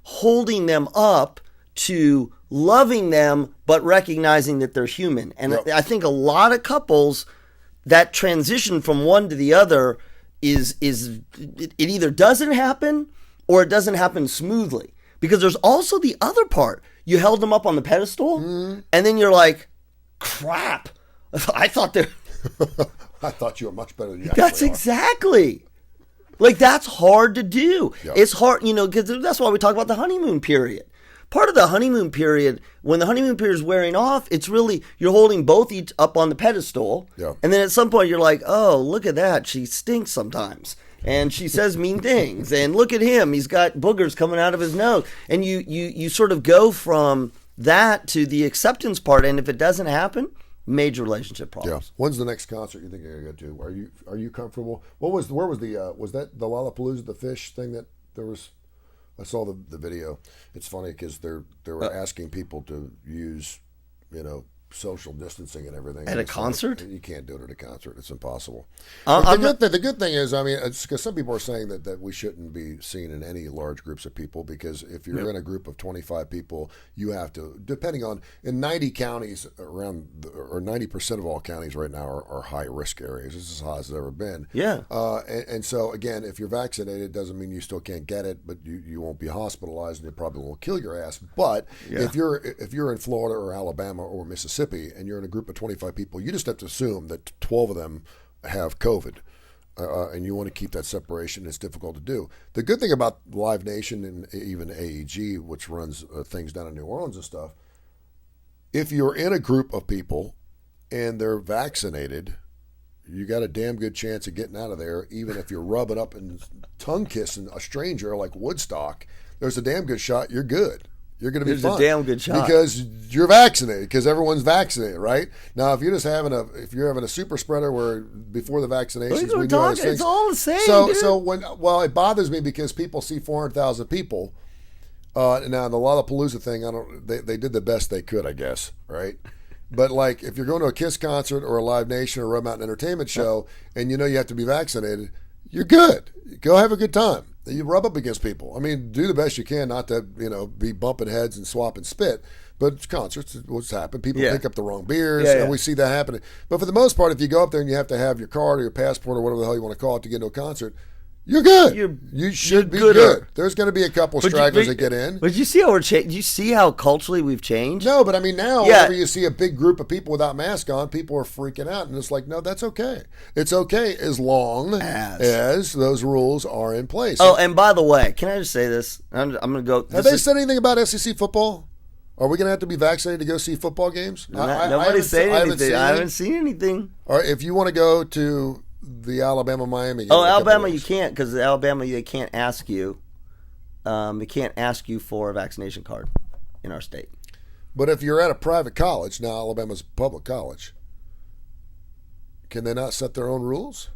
holding them up to loving them, but recognizing that they're human. And I think a lot of couples, that transition from one to the other it either doesn't happen or it doesn't happen smoothly. Because there's also the other part. You held them up on the pedestal, and then you're like, crap. I thought you were much better than you That's exactly. That's hard to do. Yep. It's hard, because that's why we talk about the honeymoon period. Part of the honeymoon period, when the honeymoon period is wearing off, it's really, you're holding both each up on the pedestal. Yep. And then at some point you're like, oh, look at that. She stinks sometimes. And she says mean things. And look at him. He's got boogers coming out of his nose. And you sort of go from that to the acceptance part. And if it doesn't happen, major relationship problems. Yeah. When's the next concert you think you're going to go to? Are you comfortable? Was that the Lollapalooza, the fish thing that there was? I saw the video. It's funny because they were asking people to use, social distancing and everything. At a concert? You can't do it at a concert. It's impossible. The good thing is, I mean, it's because some people are saying that we shouldn't be seen in any large groups of people, because if you're in a group of 25 people, you have to, depending on, in 90 counties or 90% of all counties right now are high risk areas. This is as high as it's ever been. Yeah. And so, again, if you're vaccinated, it doesn't mean you still can't get it, but you won't be hospitalized, and it probably won't kill your ass. But if you're in Florida or Alabama or Mississippi, and you're in a group of 25 people, you just have to assume that 12 of them have COVID, and you want to keep that separation. It's difficult to do. The good thing about Live Nation and even AEG, which runs things down in New Orleans and stuff, if you're in a group of people and they're vaccinated, you got a damn good chance of getting out of there, even if you're rubbing up and tongue kissing a stranger like Woodstock. There's a damn good shot you're good. You're going to be fine. There's a damn good shot. Because you're vaccinated, because everyone's vaccinated, right? Now, if you're having a super spreader where before the vaccinations, we do all these things. It's all the same, So it bothers me because people see 400,000 people. Now, the Lollapalooza thing, they did the best they could, I guess, right? But like, if you're going to a KISS concert or a Live Nation or a Red Mountain Entertainment show, and you know you have to be vaccinated, you're good. Go have a good time. You rub up against people. I mean, do the best you can not to, be bumping heads and swapping spit. But it's concerts, what's happened. People pick up the wrong beers, and we see that happening. But for the most part, if you go up there and you have to have your card or your passport or whatever the hell you want to call it to get into a concert, you're good. You should be good. There's going to be a couple stragglers that get in. But you see how you see how culturally we've changed? No, but I mean now, whenever you see a big group of people without masks on, people are freaking out, and it's like, no, that's okay. It's okay as long as those rules are in place. Oh, and by the way, can I just say this? I'm going to go. Have they said anything about SEC football? Are we going to have to be vaccinated to go see football games? Nobody's saying anything. I haven't seen anything. Or if you want to go to the Alabama-Miami game. Oh, Alabama, you can't, because Alabama, they can't ask you. They can't ask you for a vaccination card in our state. But if you're at a private college, now Alabama's a public college, can they not set their own rules?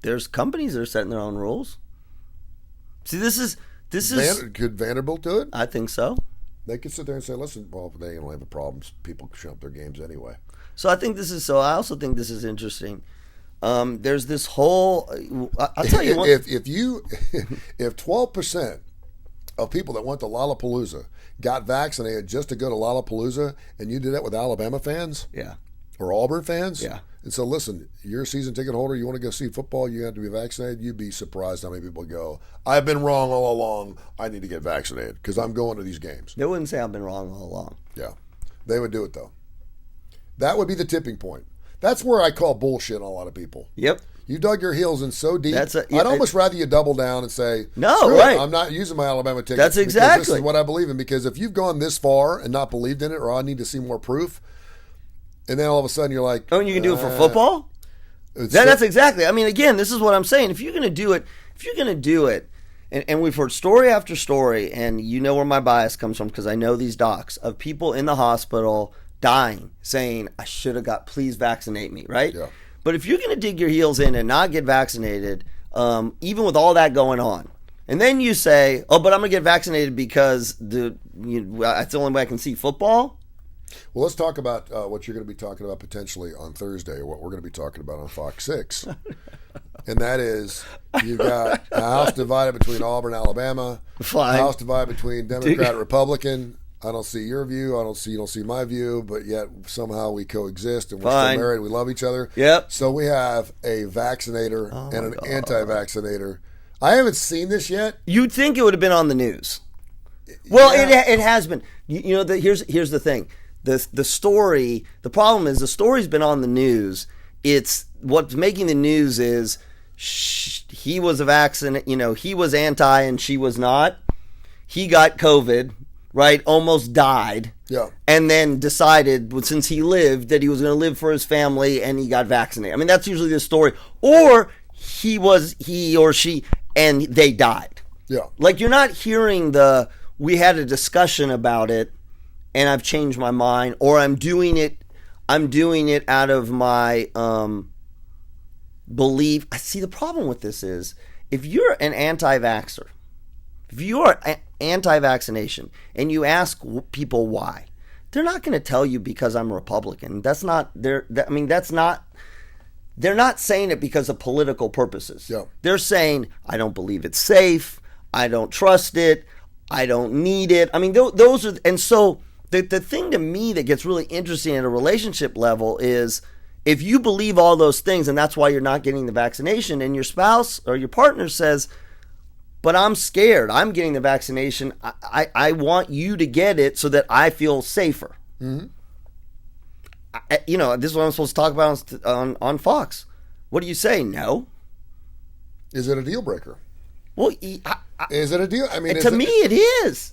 There's companies that are setting their own rules. See, this is could Vanderbilt do it? I think so. They could sit there and say, listen, well, they don't have a problem. People can show up their games anyway. So I also think this is interesting. There's this whole. I'll tell you what. If 12% of people that went to Lollapalooza got vaccinated just to go to Lollapalooza, and you did that with Alabama fans, or Auburn fans, and so listen, you're a season ticket holder. You want to go see football, you have to be vaccinated. You'd be surprised how many people go, I've been wrong all along. I need to get vaccinated because I'm going to these games. They wouldn't say I've been wrong all along. Yeah, they would do it though. That would be the tipping point. That's where I call bullshit on a lot of people. Yep. You dug your heels in so deep. I'd almost rather you double down and say, no, right. I'm not using my Alabama ticket. That's exactly. This is what I believe in. Because if you've gone this far and not believed in it, or I need to see more proof, and then all of a sudden you're like, oh, and you can do it for football? That's exactly. I mean, again, this is what I'm saying. If you're going to do it, and we've heard story after story, and you know where my bias comes from because I know these docs of people in the hospital dying, saying, I should have please vaccinate me, right? Yeah. But if you're going to dig your heels in and not get vaccinated, even with all that going on, and then you say, oh, but I'm going to get vaccinated because that's the only way I can see football? Well, let's talk about what you're going to be talking about potentially on Thursday, or what we're going to be talking about on Fox 6. And that is, you've got a house divided between Auburn, Alabama, a house divided between Democrat, Republican. I don't see your view. You don't see my view, but yet somehow we coexist and we're still married. We love each other. Yep. So we have a vaccinator and an anti-vaccinator. I haven't seen this yet. You'd think it would have been on the news. Well, it has been. Here's the thing. The story. The problem is the story's been on the news. It's what's making the news is he was a vaccine. He was anti and she was not. He got COVID. Right, almost died. Yeah. And then decided, since he lived, that he was going to live for his family, and he got vaccinated. I mean, that's usually the story. Or he or she, and they died. Yeah. Like, you're not hearing we had a discussion about it, and I've changed my mind, or I'm doing it out of my belief. I see the problem with this is, if you're an anti-vaxxer, if you are anti-vaccination and you ask people why, they're not going to tell you because I'm a Republican. That's not that's not. They're not saying it because of political purposes. Yeah. They're saying, I don't believe it's safe. I don't trust it. I don't need it. I mean, those are, and so the thing to me that gets really interesting at a relationship level is if you believe all those things and that's why you're not getting the vaccination, and your spouse or your partner says, but I'm scared. I'm getting the vaccination. I want you to get it so that I feel safer. Mm-hmm. This is what I'm supposed to talk about on Fox. What do you say? No. Is it a deal breaker? Well, is it a deal? I mean, to me, it is.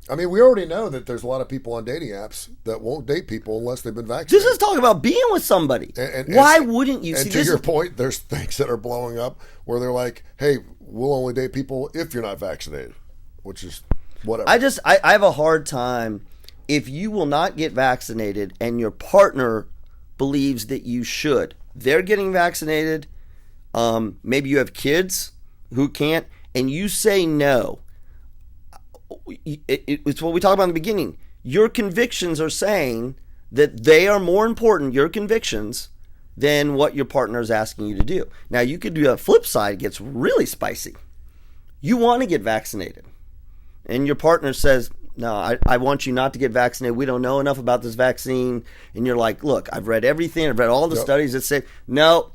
I mean, we already know that there's a lot of people on dating apps that won't date people unless they've been vaccinated. This is talking about being with somebody. Why wouldn't you? And to your point, there's things that are blowing up where they're like, "Hey, we'll only date people if you're not vaccinated," which is whatever. I have a hard time. If you will not get vaccinated and your partner believes that you should, they're getting vaccinated, maybe you have kids who can't, and you say no, it's what we talked about in the beginning. Your convictions are saying that they are more important, your convictions, than what your partner is asking you to do. Now, you could do a flip side, it gets really spicy. You want to get vaccinated, and your partner says, no, I want you not to get vaccinated. We don't know enough about this vaccine. And you're like, look, I've read everything. I've read all the studies that say, no,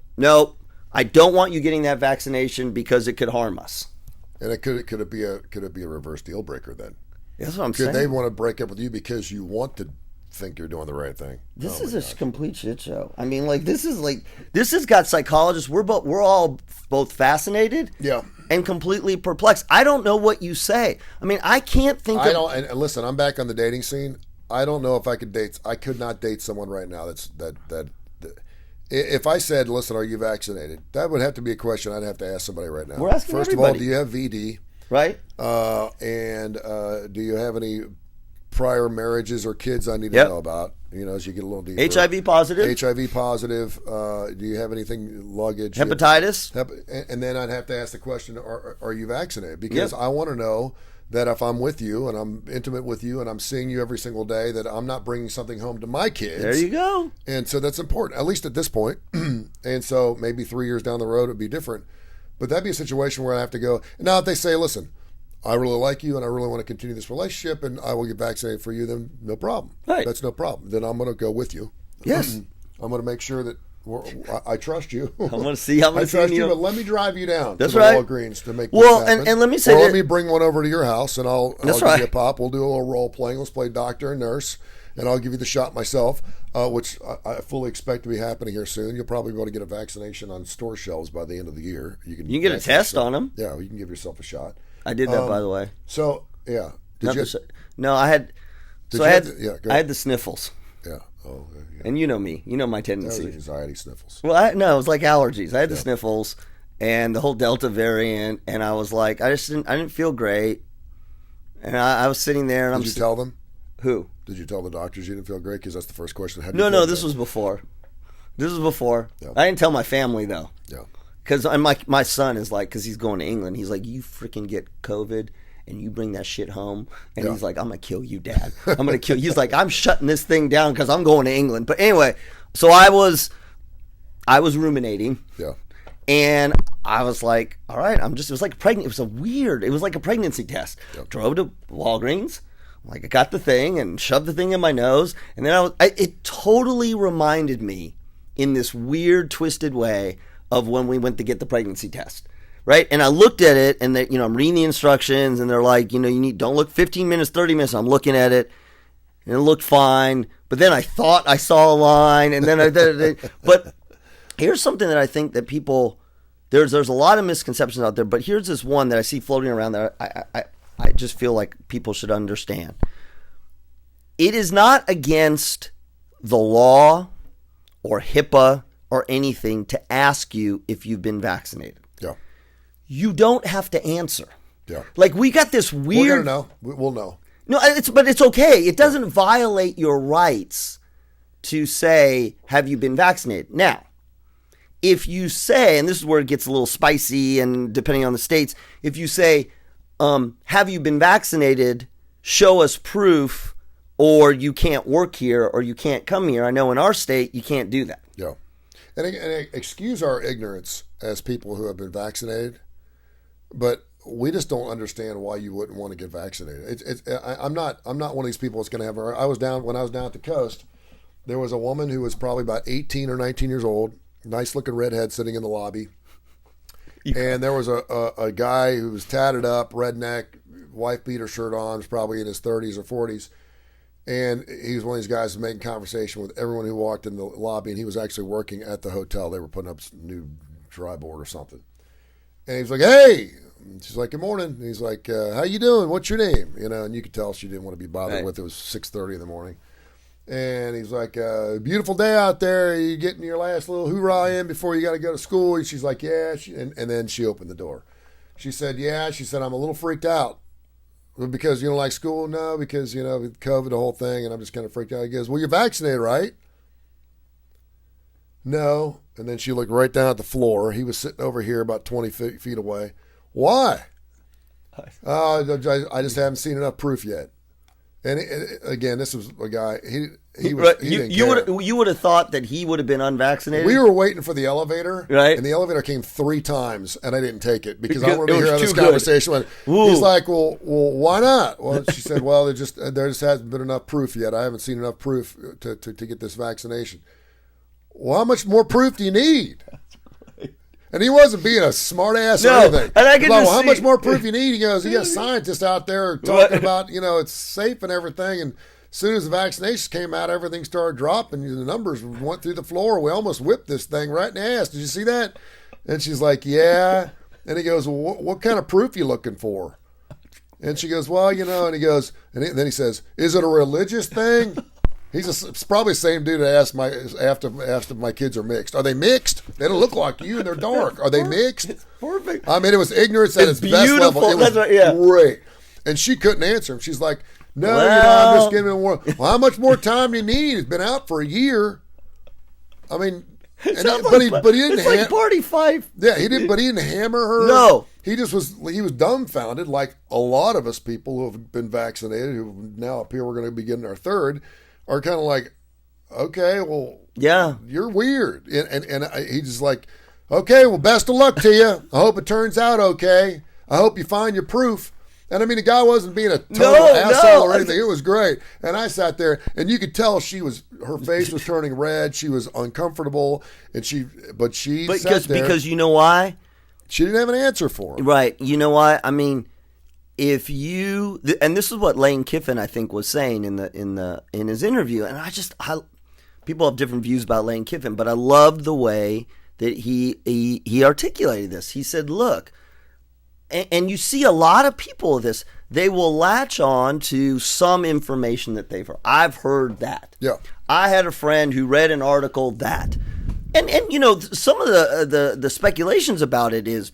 I don't want you getting that vaccination because it could harm us. And could it be a reverse deal breaker then? That's what I'm saying. Could they want to break up with you because you want to think you're doing the right thing? This is a complete shit show. I mean, this has got psychologists. We're all both fascinated. Yeah. And completely perplexed. I don't know what you say. I mean, I can't think of... And listen, I'm back on the dating scene. I don't know if I could not date someone right now that if I said, listen, are you vaccinated? That would have to be a question I'd have to ask somebody right now. We're asking First everybody. of all, do you have VD? Right. And do you have any prior marriages or kids I need to know about? As you get a little deeper. HIV positive. Do you have anything, luggage? Hepatitis. And then I'd have to ask the question, are you vaccinated? Because I want to know that if I'm with you and I'm intimate with you and I'm seeing you every single day, that I'm not bringing something home to my kids. There you go. And so that's important, at least at this point. And so maybe 3 years down the road, it'd be different. But that'd be a situation where I have to go. Now, if they say, listen, I really like you and I really want to continue this relationship and I will get vaccinated for you, then no problem. Right. That's no problem. Then I'm going to go with you. Yes. I'm going to make sure that I trust you. I want to see how much I trust you, but let me drive you down That's to the right. Walgreens to make this happen. And let me say or let me bring one over to your house and I'll give right. you a pop. We'll do a little role playing. Let's play doctor and nurse. And I'll give you the shot myself, which I fully expect to be happening here soon. You'll probably be able to get a vaccination on store shelves by the end of the year. You can get a test on them. Yeah, you can give yourself a shot. I did that, by the way. So, yeah. I had the sniffles. Yeah. Oh, yeah. And you know me. You know my tendencies. That was anxiety sniffles. Well, it was like allergies. I had the sniffles and the whole Delta variant, and I was like, I didn't feel great. And I was sitting there. And Did you tell them? Who? Did you tell the doctors you didn't feel great? Because that's the first question. No, this was before. Yeah. I didn't tell my family, though. Yeah. Because my son is like, because he's going to England, he's like, you freaking get COVID and you bring that shit home. And he's like, I'm going to kill you, Dad. I'm going to kill you. He's like, I'm shutting this thing down because I'm going to England. But anyway, so I was ruminating. Yeah. And I was like, all right, it was like pregnant. It was like a pregnancy test. Yep. Drove to Walgreens. Like, I got the thing and shoved the thing in my nose. And then it totally reminded me in this weird, twisted way of when we went to get the pregnancy test, right? And I looked at it, and I'm reading the instructions, and they're like, don't look 15 minutes, 30 minutes. I'm looking at it, and it looked fine. But then I thought I saw a line, and then but here's something that I think that people, there's a lot of misconceptions out there, but here's this one that I see floating around that I just feel like people should understand. It is not against the law or HIPAA or anything to ask you if you've been vaccinated. Yeah. You don't have to answer. Yeah. Like, we got this weird... We're going to know. We'll know. No, but it's okay. It doesn't violate your rights to say, have you been vaccinated? Now, if you say, and this is where it gets a little spicy and depending on the states, if you say, have you been vaccinated? Show us proof or you can't work here, or you can't come here. I know in our state you can't do that. Yeah. And excuse our ignorance as people who have been vaccinated, but we just don't understand why you wouldn't want to get vaccinated. I'm not one of these people that's going to have. When I was down at the coast, there was a woman who was probably about 18 or 19 years old, nice looking redhead sitting in the lobby, and there was a guy who was tatted up, redneck, wife beater shirt on, was probably in his 30s or 40s. And he was one of these guys making conversation with everyone who walked in the lobby, and he was actually working at the hotel. They were putting up some new dry board or something. And he was like, "Hey." And she's like, "Good morning." And he's like, "How you doing? What's your name?" And you could tell she didn't want to be bothered with. It was 6:30 in the morning. And he's like, "Beautiful day out there. Are you getting your last little hoorah in before you got to go to school?" And she's like, "Yeah." And then she opened the door. She said, "Yeah." She said, "I'm a little freaked out." "Because you don't like school?" "No, because, with COVID, the whole thing, and I'm just kind of freaked out." He goes, "Well, you're vaccinated, right?" "No." And then she looked right down at the floor. He was sitting over here about 20 feet away. "Why?" I just haven't seen enough proof yet." And again, this was a guy, he didn't care. You would have thought that he would have been unvaccinated. We were waiting for the elevator, right? And the elevator came 3 times, and I didn't take it because I wanted to hear this conversation. He's like, well, why not? Well, she said, "Well, there just hasn't been enough proof yet. I haven't seen enough proof to get this vaccination." "Well, how much more proof do you need?" And he wasn't being a smart ass or anything. And I can just how much more proof you need? He goes, "You got scientists out there talking about, it's safe and everything. And as soon as the vaccinations came out, everything started dropping. The numbers went through the floor. We almost whipped this thing right in the ass. Did you see that?" And she's like, "Yeah." And he goes, "Well, what kind of proof you looking for?" And she goes, "Well, and he goes, and then he says, "Is it a religious thing?" It's probably the same dude that asked if my kids are mixed. "Are they mixed? They don't look like you, and they're dark. Are they mixed?" It's perfect. I mean, it was ignorance at its best level. It was great. And she couldn't answer him. She's like, "No, I'm just giving him more." "Well, how much more time do you need? It's been out for a year." I mean, but he didn't. It's like Party Fife. Yeah, he didn't. But he didn't hammer her. No, he was dumbfounded, like a lot of us people who have been vaccinated, who now appear we're going to be getting our third, are kind of like, "Okay, well, yeah, you're weird." And he's just like, "Okay, well, best of luck to you. I hope it turns out okay. I hope you find your proof." And I mean, the guy wasn't being a total asshole or anything. It was great. And I sat there, and you could tell her face was turning red. She was uncomfortable, and sat there because you know why? She didn't have an answer for him. Right. You know why? I mean, if you, and this is what Lane Kiffin, I think, was saying in his interview, and people have different views about Lane Kiffin, but I loved the way that he articulated this. He said, "Look," and you see a lot of people with this, they will latch on to some information that they've heard. I've heard that. Yeah. I had a friend who read an article that, and some of the speculations about it is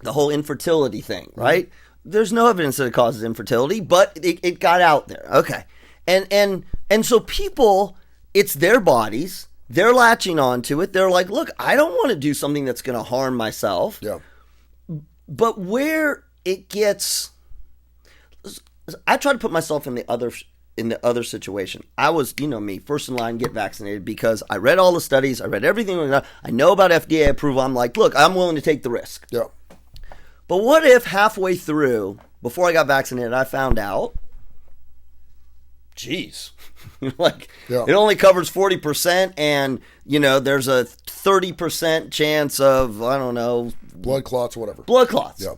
the whole infertility thing, right? Mm-hmm. There's no evidence that it causes infertility, but it got out there. Okay. And so people, it's their bodies. They're latching onto it. They're like, "Look, I don't want to do something that's going to harm myself." Yeah. But where it gets, I try to put myself in the other situation. I was, me, first in line, get vaccinated because I read all the studies. I read everything. I know about FDA approval. I'm like, "Look, I'm willing to take the risk." Yeah. But what if halfway through, before I got vaccinated, I found out, geez, it only covers 40%, and there's a 30% chance of, I don't know, blood clots, whatever. Blood clots. Yeah.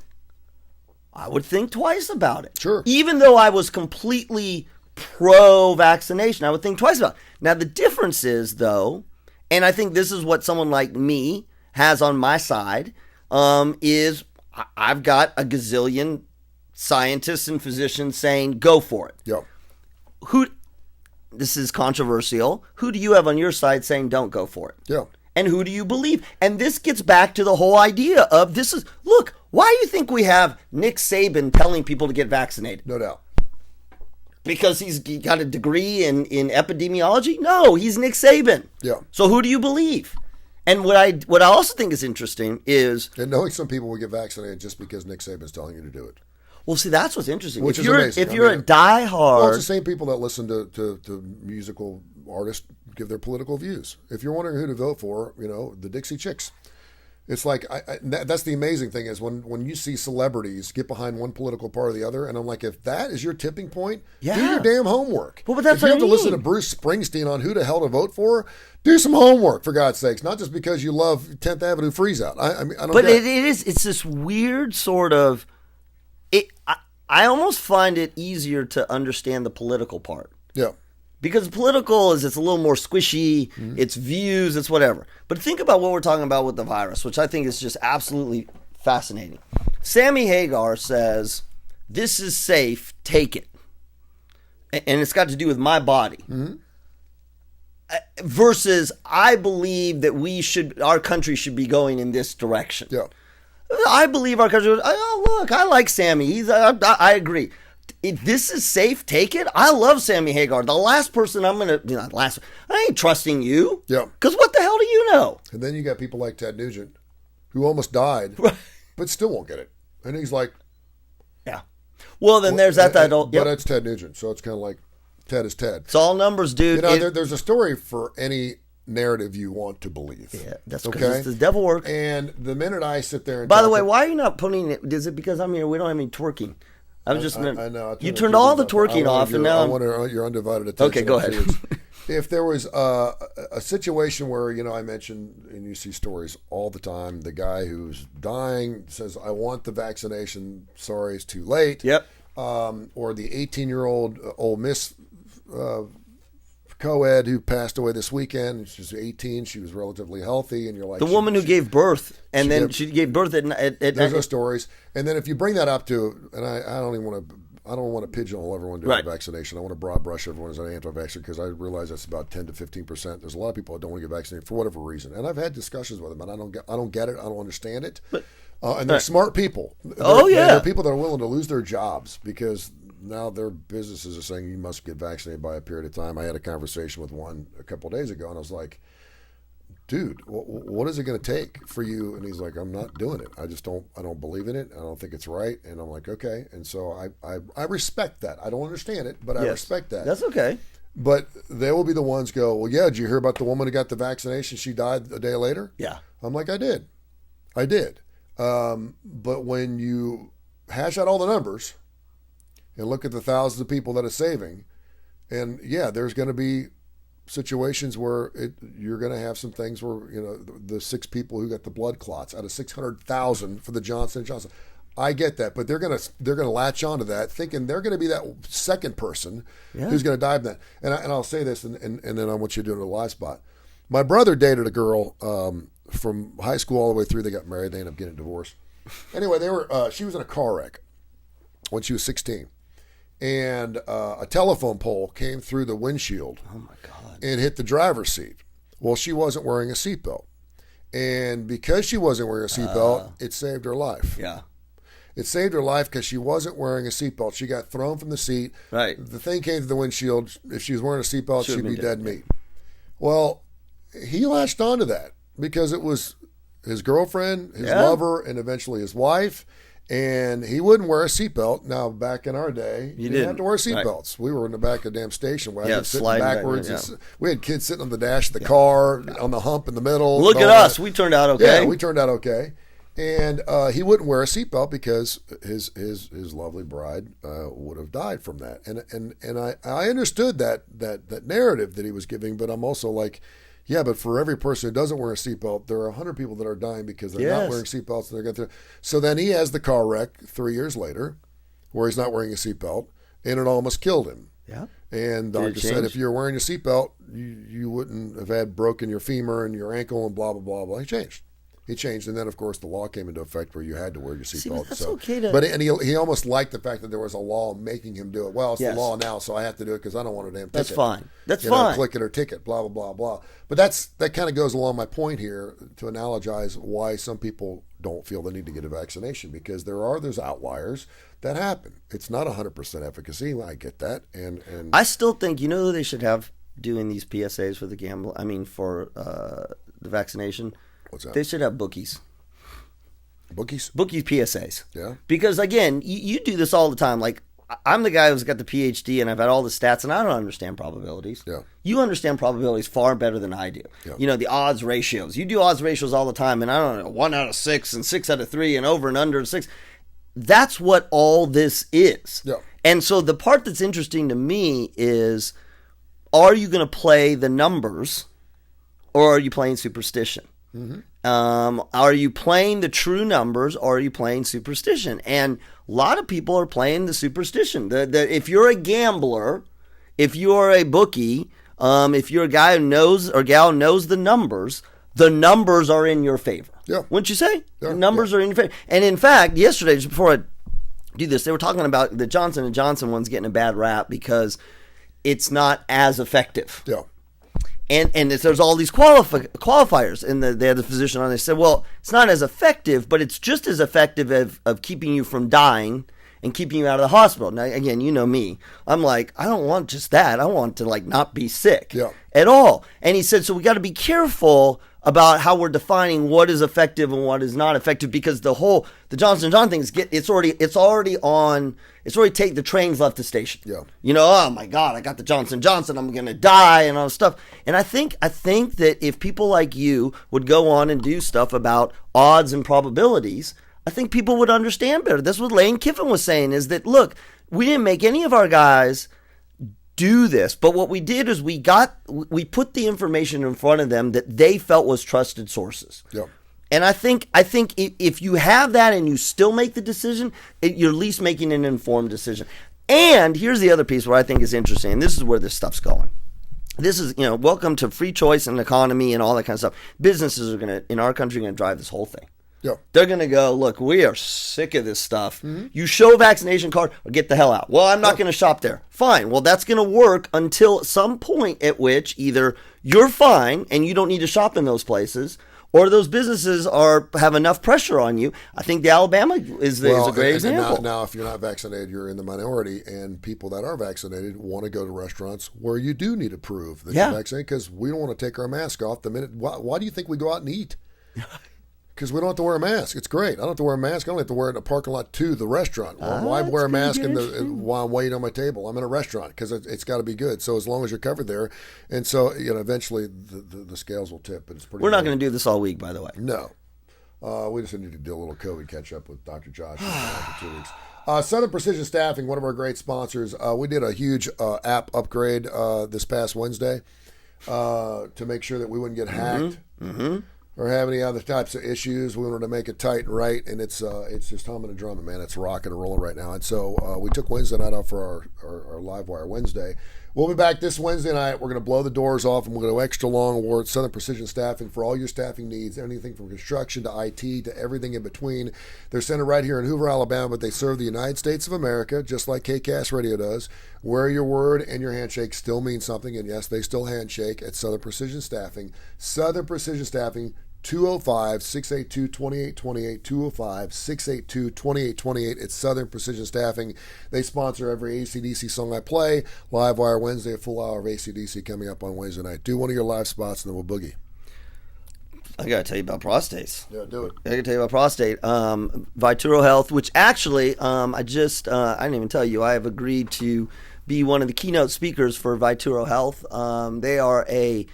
I would think twice about it. Sure. Even though I was completely pro-vaccination, I would think twice about it. Now, the difference is, though, and I think this is what someone like me has on my side, is I've got a gazillion scientists and physicians saying, "Go for it." Yep. This is controversial. Who do you have on your side saying don't go for it? Yeah. And who do you believe? And this gets back to the whole idea of look, why do you think we have Nick Saban telling people to get vaccinated? No doubt. Because he's got a degree in epidemiology? No, he's Nick Saban. Yeah. So who do you believe? And what I also think is interesting is, and knowing some people will get vaccinated just because Nick Saban's telling you to do it. Well, see, that's what's interesting. Which if is you're, amazing. If you're a diehard... Well, it's the same people that listen to musical artists give their political views. If you're wondering who to vote for, the Dixie Chicks. It's like, that's the amazing thing is when you see celebrities get behind one political part or the other, and I'm like, if that is your tipping point, do your damn homework. Well, but that's if you have to listen to Bruce Springsteen on who the hell to vote for, do some homework, for God's sakes. Not just because you love 10th Avenue Freeze Out. I mean, I don't But get it's this weird sort of... I almost find it easier to understand the political part. Yeah. Because political it's a little more squishy, it's views, it's whatever. But think about what we're talking about with the virus, which I think is just absolutely fascinating. Sammy Hagar says, this is safe, take it. And it's got to do with my body. Mm-hmm. Versus, I believe that our country should be going in this direction. Yeah. I believe our country, look, I like Sammy. I agree. If this is safe, take it. I love Sammy Hagar. The last person I ain't trusting you. Yeah. Because what the hell do you know? And then you got people like Ted Nugent, who almost died, but still won't get it. And he's like... Yeah. Well, then there's that old... But it's Ted Nugent, so it's kind of like Ted is Ted. It's all numbers, dude. There's a story for any narrative you want to believe. Yeah, that's okay. It's the devil work. And the minute I sit there and... By the way, why are you not putting it... Is it because I'm here? We don't have any twerking. I know. You turned all the twerking off, and now I want your undivided attention. Okay, go ahead. If there was a situation where I mentioned, and you see stories all the time, the guy who's dying says, "I want the vaccination. Sorry, it's too late." Yep. Or the 18-year-old Ole Miss co-ed who passed away this weekend. She's 18. She was relatively healthy, and you're like the woman who gave birth, and then she gave birth at there's no stories. And then if you bring that up to, and I don't even want to. I don't want to pigeonhole everyone doing the vaccination. I want to broad brush everyone as an anti-vaxxer because I realize that's about 10 to 15%. There's a lot of people that don't want to get vaccinated for whatever reason, and I've had discussions with them, and I don't get it. I don't understand it. And they're smart people. They're people that are willing to lose their jobs because now their businesses are saying you must get vaccinated by a period of time. I had a conversation with one a couple of days ago, and I was like, dude, what is it going to take for you? And he's like, I'm not doing it. I don't believe in it. I don't think it's right. And I'm like, okay. And so I respect that. I don't understand it, but I respect that. That's okay. But they will be the ones go, well, yeah, did you hear about the woman who got the vaccination? She died a day later? Yeah. I'm like, I did. But when you hash out all the numbers and look at the thousands of people that it's saving, and there's going to be situations where you're going to have some things where the 6 people who got the blood clots out of 600,000 for the Johnson & Johnson. I get that, but they're going to latch onto that, thinking they're going to be that second person who's going to die of that. And I'll say this, and then I want you to do it in a live spot. My brother dated a girl from high school all the way through. They got married. They ended up getting divorced. Anyway, she was in a car wreck when she was 16. And a telephone pole came through the windshield. Oh, my God. And hit the driver's seat. Well, she wasn't wearing a seatbelt. And because she wasn't wearing a seatbelt, it saved her life. Yeah. It saved her life because she wasn't wearing a seatbelt. She got thrown from the seat. Right. The thing came through the windshield. If she was wearing a seatbelt, she'd be dead meat. Well, he latched onto that because it was his girlfriend, his lover, and eventually his wife. And he wouldn't wear a seatbelt. Now, back in our day, you didn't have to wear seatbelts. Right. We were in the back of the damn station wagons sitting backwards. We had kids sitting on the dash of the car, on the hump in the middle. Look at us. We turned out okay. Yeah, we turned out okay. And he wouldn't wear a seatbelt because his lovely bride would have died from that. And I understood that narrative that he was giving, but I'm also like, yeah, but for every person who doesn't wear a seatbelt, there are 100 people that are dying because they're not wearing seatbelts. And they're going through. So then he has the car wreck 3 years later where he's not wearing a seatbelt, and it almost killed him. Yeah. And like I said, if you're wearing a seatbelt, you wouldn't have had broken your femur and your ankle and blah, blah, blah, blah. He changed, and then of course the law came into effect where you had to wear your seatbelt. That's okay to... But he almost liked the fact that there was a law making him do it. Well, it's the law now, so I have to do it because I don't want a damn ticket. That's fine. That's fine. Click it or ticket, blah blah blah blah. But that kind of goes along my point here to analogize why some people don't feel the need to get a vaccination because there's outliers that happen. It's not 100% efficacy. I get that, and I still think who they should have doing these PSAs for for the vaccination. What's that? They should have bookies. Bookies PSAs. Yeah. Because again, you do this all the time. Like I'm the guy who's got the PhD and I've had all the stats and I don't understand probabilities. Yeah. You understand probabilities far better than I do. Yeah. You know, the odds ratios. You do odds ratios all the time and I don't know, 1 out of 6 and 6 out of 3 and over and under 6. That's what all this is. Yeah. And so the part that's interesting to me is, are you going to play the numbers or are you playing superstition? Mm-hmm. Are you playing the true numbers or are you playing superstition? And a lot of people are playing the superstition. If you're a gambler, if you're a bookie, if you're a guy who knows or gal who knows the numbers are in your favor. Yeah. Wouldn't you say? Yeah. The numbers are in your favor. And in fact, yesterday, just before I do this, they were talking about the Johnson & Johnson one's getting a bad rap because it's not as effective. Yeah. And there's all these qualifiers, and they had the physician on. They said, well, it's not as effective, but it's just as effective of keeping you from dying and keeping you out of the hospital. Now, again, you know me. I'm like, I don't want just that. I want to not be sick at all. And he said, so we got to be careful about how we're defining what is effective and what is not effective, because the Johnson & Johnson thing it's already the train's left the station. Yeah. You know, oh my God, I got the Johnson & Johnson, I'm going to die and all this stuff. And I think that if people like you would go on and do stuff about odds and probabilities, I think people would understand better. That's what Lane Kiffin was saying, is that, look, we didn't make any of our guys do this, but what we did is we put the information in front of them that they felt was trusted sources. Yep. And I think if you have that and you still make the decision, you're at least making an informed decision. And here's the other piece where I think is interesting, and this is where this stuff's going. This is, welcome to free choice and economy and all that kind of stuff. Businesses in our country, are going to drive this whole thing. Yeah. They're going to go, look, we are sick of this stuff. Mm-hmm. You show a vaccination card or get the hell out. Well, I'm not going to shop there. Fine. Well, that's going to work until some point at which either you're fine and you don't need to shop in those places, or those businesses have enough pressure on you. I think the Alabama is a great example. Now, if you're not vaccinated, you're in the minority, and people that are vaccinated want to go to restaurants where you do need to prove that you're vaccinated, because we don't want to take our mask off the minute. Why do you think we go out and eat? Because we don't have to wear a mask. It's great. I don't have to wear a mask. I don't have to wear it in a parking lot to the restaurant. Why wear a mask while I'm waiting on my table? I'm in a restaurant because it's got to be good. So as long as you're covered there, and so eventually the scales will tip. But it's pretty. We're not going to do this all week, by the way. No, we just need to do a little COVID catch up with Dr. Josh for 2 weeks. Southern Precision Staffing, one of our great sponsors. We did a huge app upgrade this past Wednesday to make sure that we wouldn't get hacked. Mm-hmm. Or have any other types of issues. We wanted to make it tight and right, and it's just humming and drumming, man. It's rocking and rolling right now. And so we took Wednesday night off for our Live Wire Wednesday. We'll be back this Wednesday night. We're going to blow the doors off, and we're going to go extra long with Southern Precision Staffing for all your staffing needs, anything from construction to IT to everything in between. They're centered right here in Hoover, Alabama, but they serve the United States of America, just like KCast Radio does, where your word and your handshake still mean something. And yes, they still handshake at Southern Precision Staffing. Southern Precision Staffing, 205-682-2828, 205-682-2828. It's Southern Precision Staffing. They sponsor every AC/DC song I play. Live Wire Wednesday, a full hour of AC/DC coming up on Wednesday night. Do one of your live spots, and then we'll boogie. I got to tell you about prostates. Yeah, do it. I got to tell you about prostate. Vituro Health, which actually, I didn't even tell you, I have agreed to be one of the keynote speakers for Vituro Health. They are a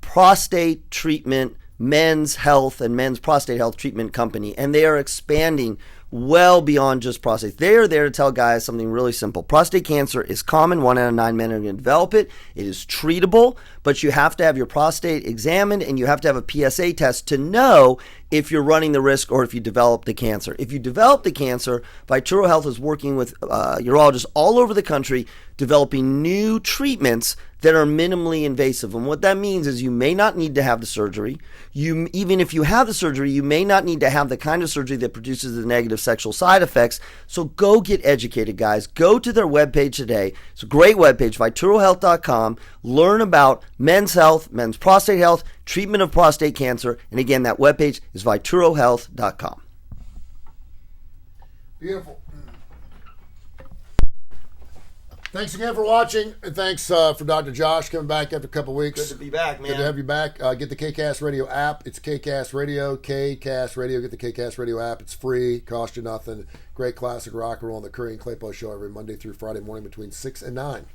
prostate treatment, men's health and men's prostate health treatment company, and they are expanding well beyond just prostate. They are there to tell guys something really simple. Prostate cancer is common. 1 out of 9 men are going to develop it. It is treatable, but you have to have your prostate examined, and you have to have a PSA test to know if you're running the risk or if you develop the cancer. If you develop the cancer, Vituro Health is working with urologists all over the country developing new treatments that are minimally invasive. And what that means is you may not need to have the surgery. Even if you have the surgery, you may not need to have the kind of surgery that produces the negative sexual side effects. So go get educated, guys. Go to their webpage today. It's a great webpage, VituroHealth.com. Learn about men's health, men's prostate health, treatment of prostate cancer. And again, that webpage is VituroHealth.com. Beautiful. Thanks again for watching, and thanks for Dr. Josh coming back after a couple weeks. Good to be back, man. Good to have you back. Get the KCast Radio app. It's KCast Radio, KCast Radio. Get the KCast Radio app. It's free, cost you nothing. Great classic rock and roll on the Kurre and Klapow Show every Monday through Friday morning between 6 and 9.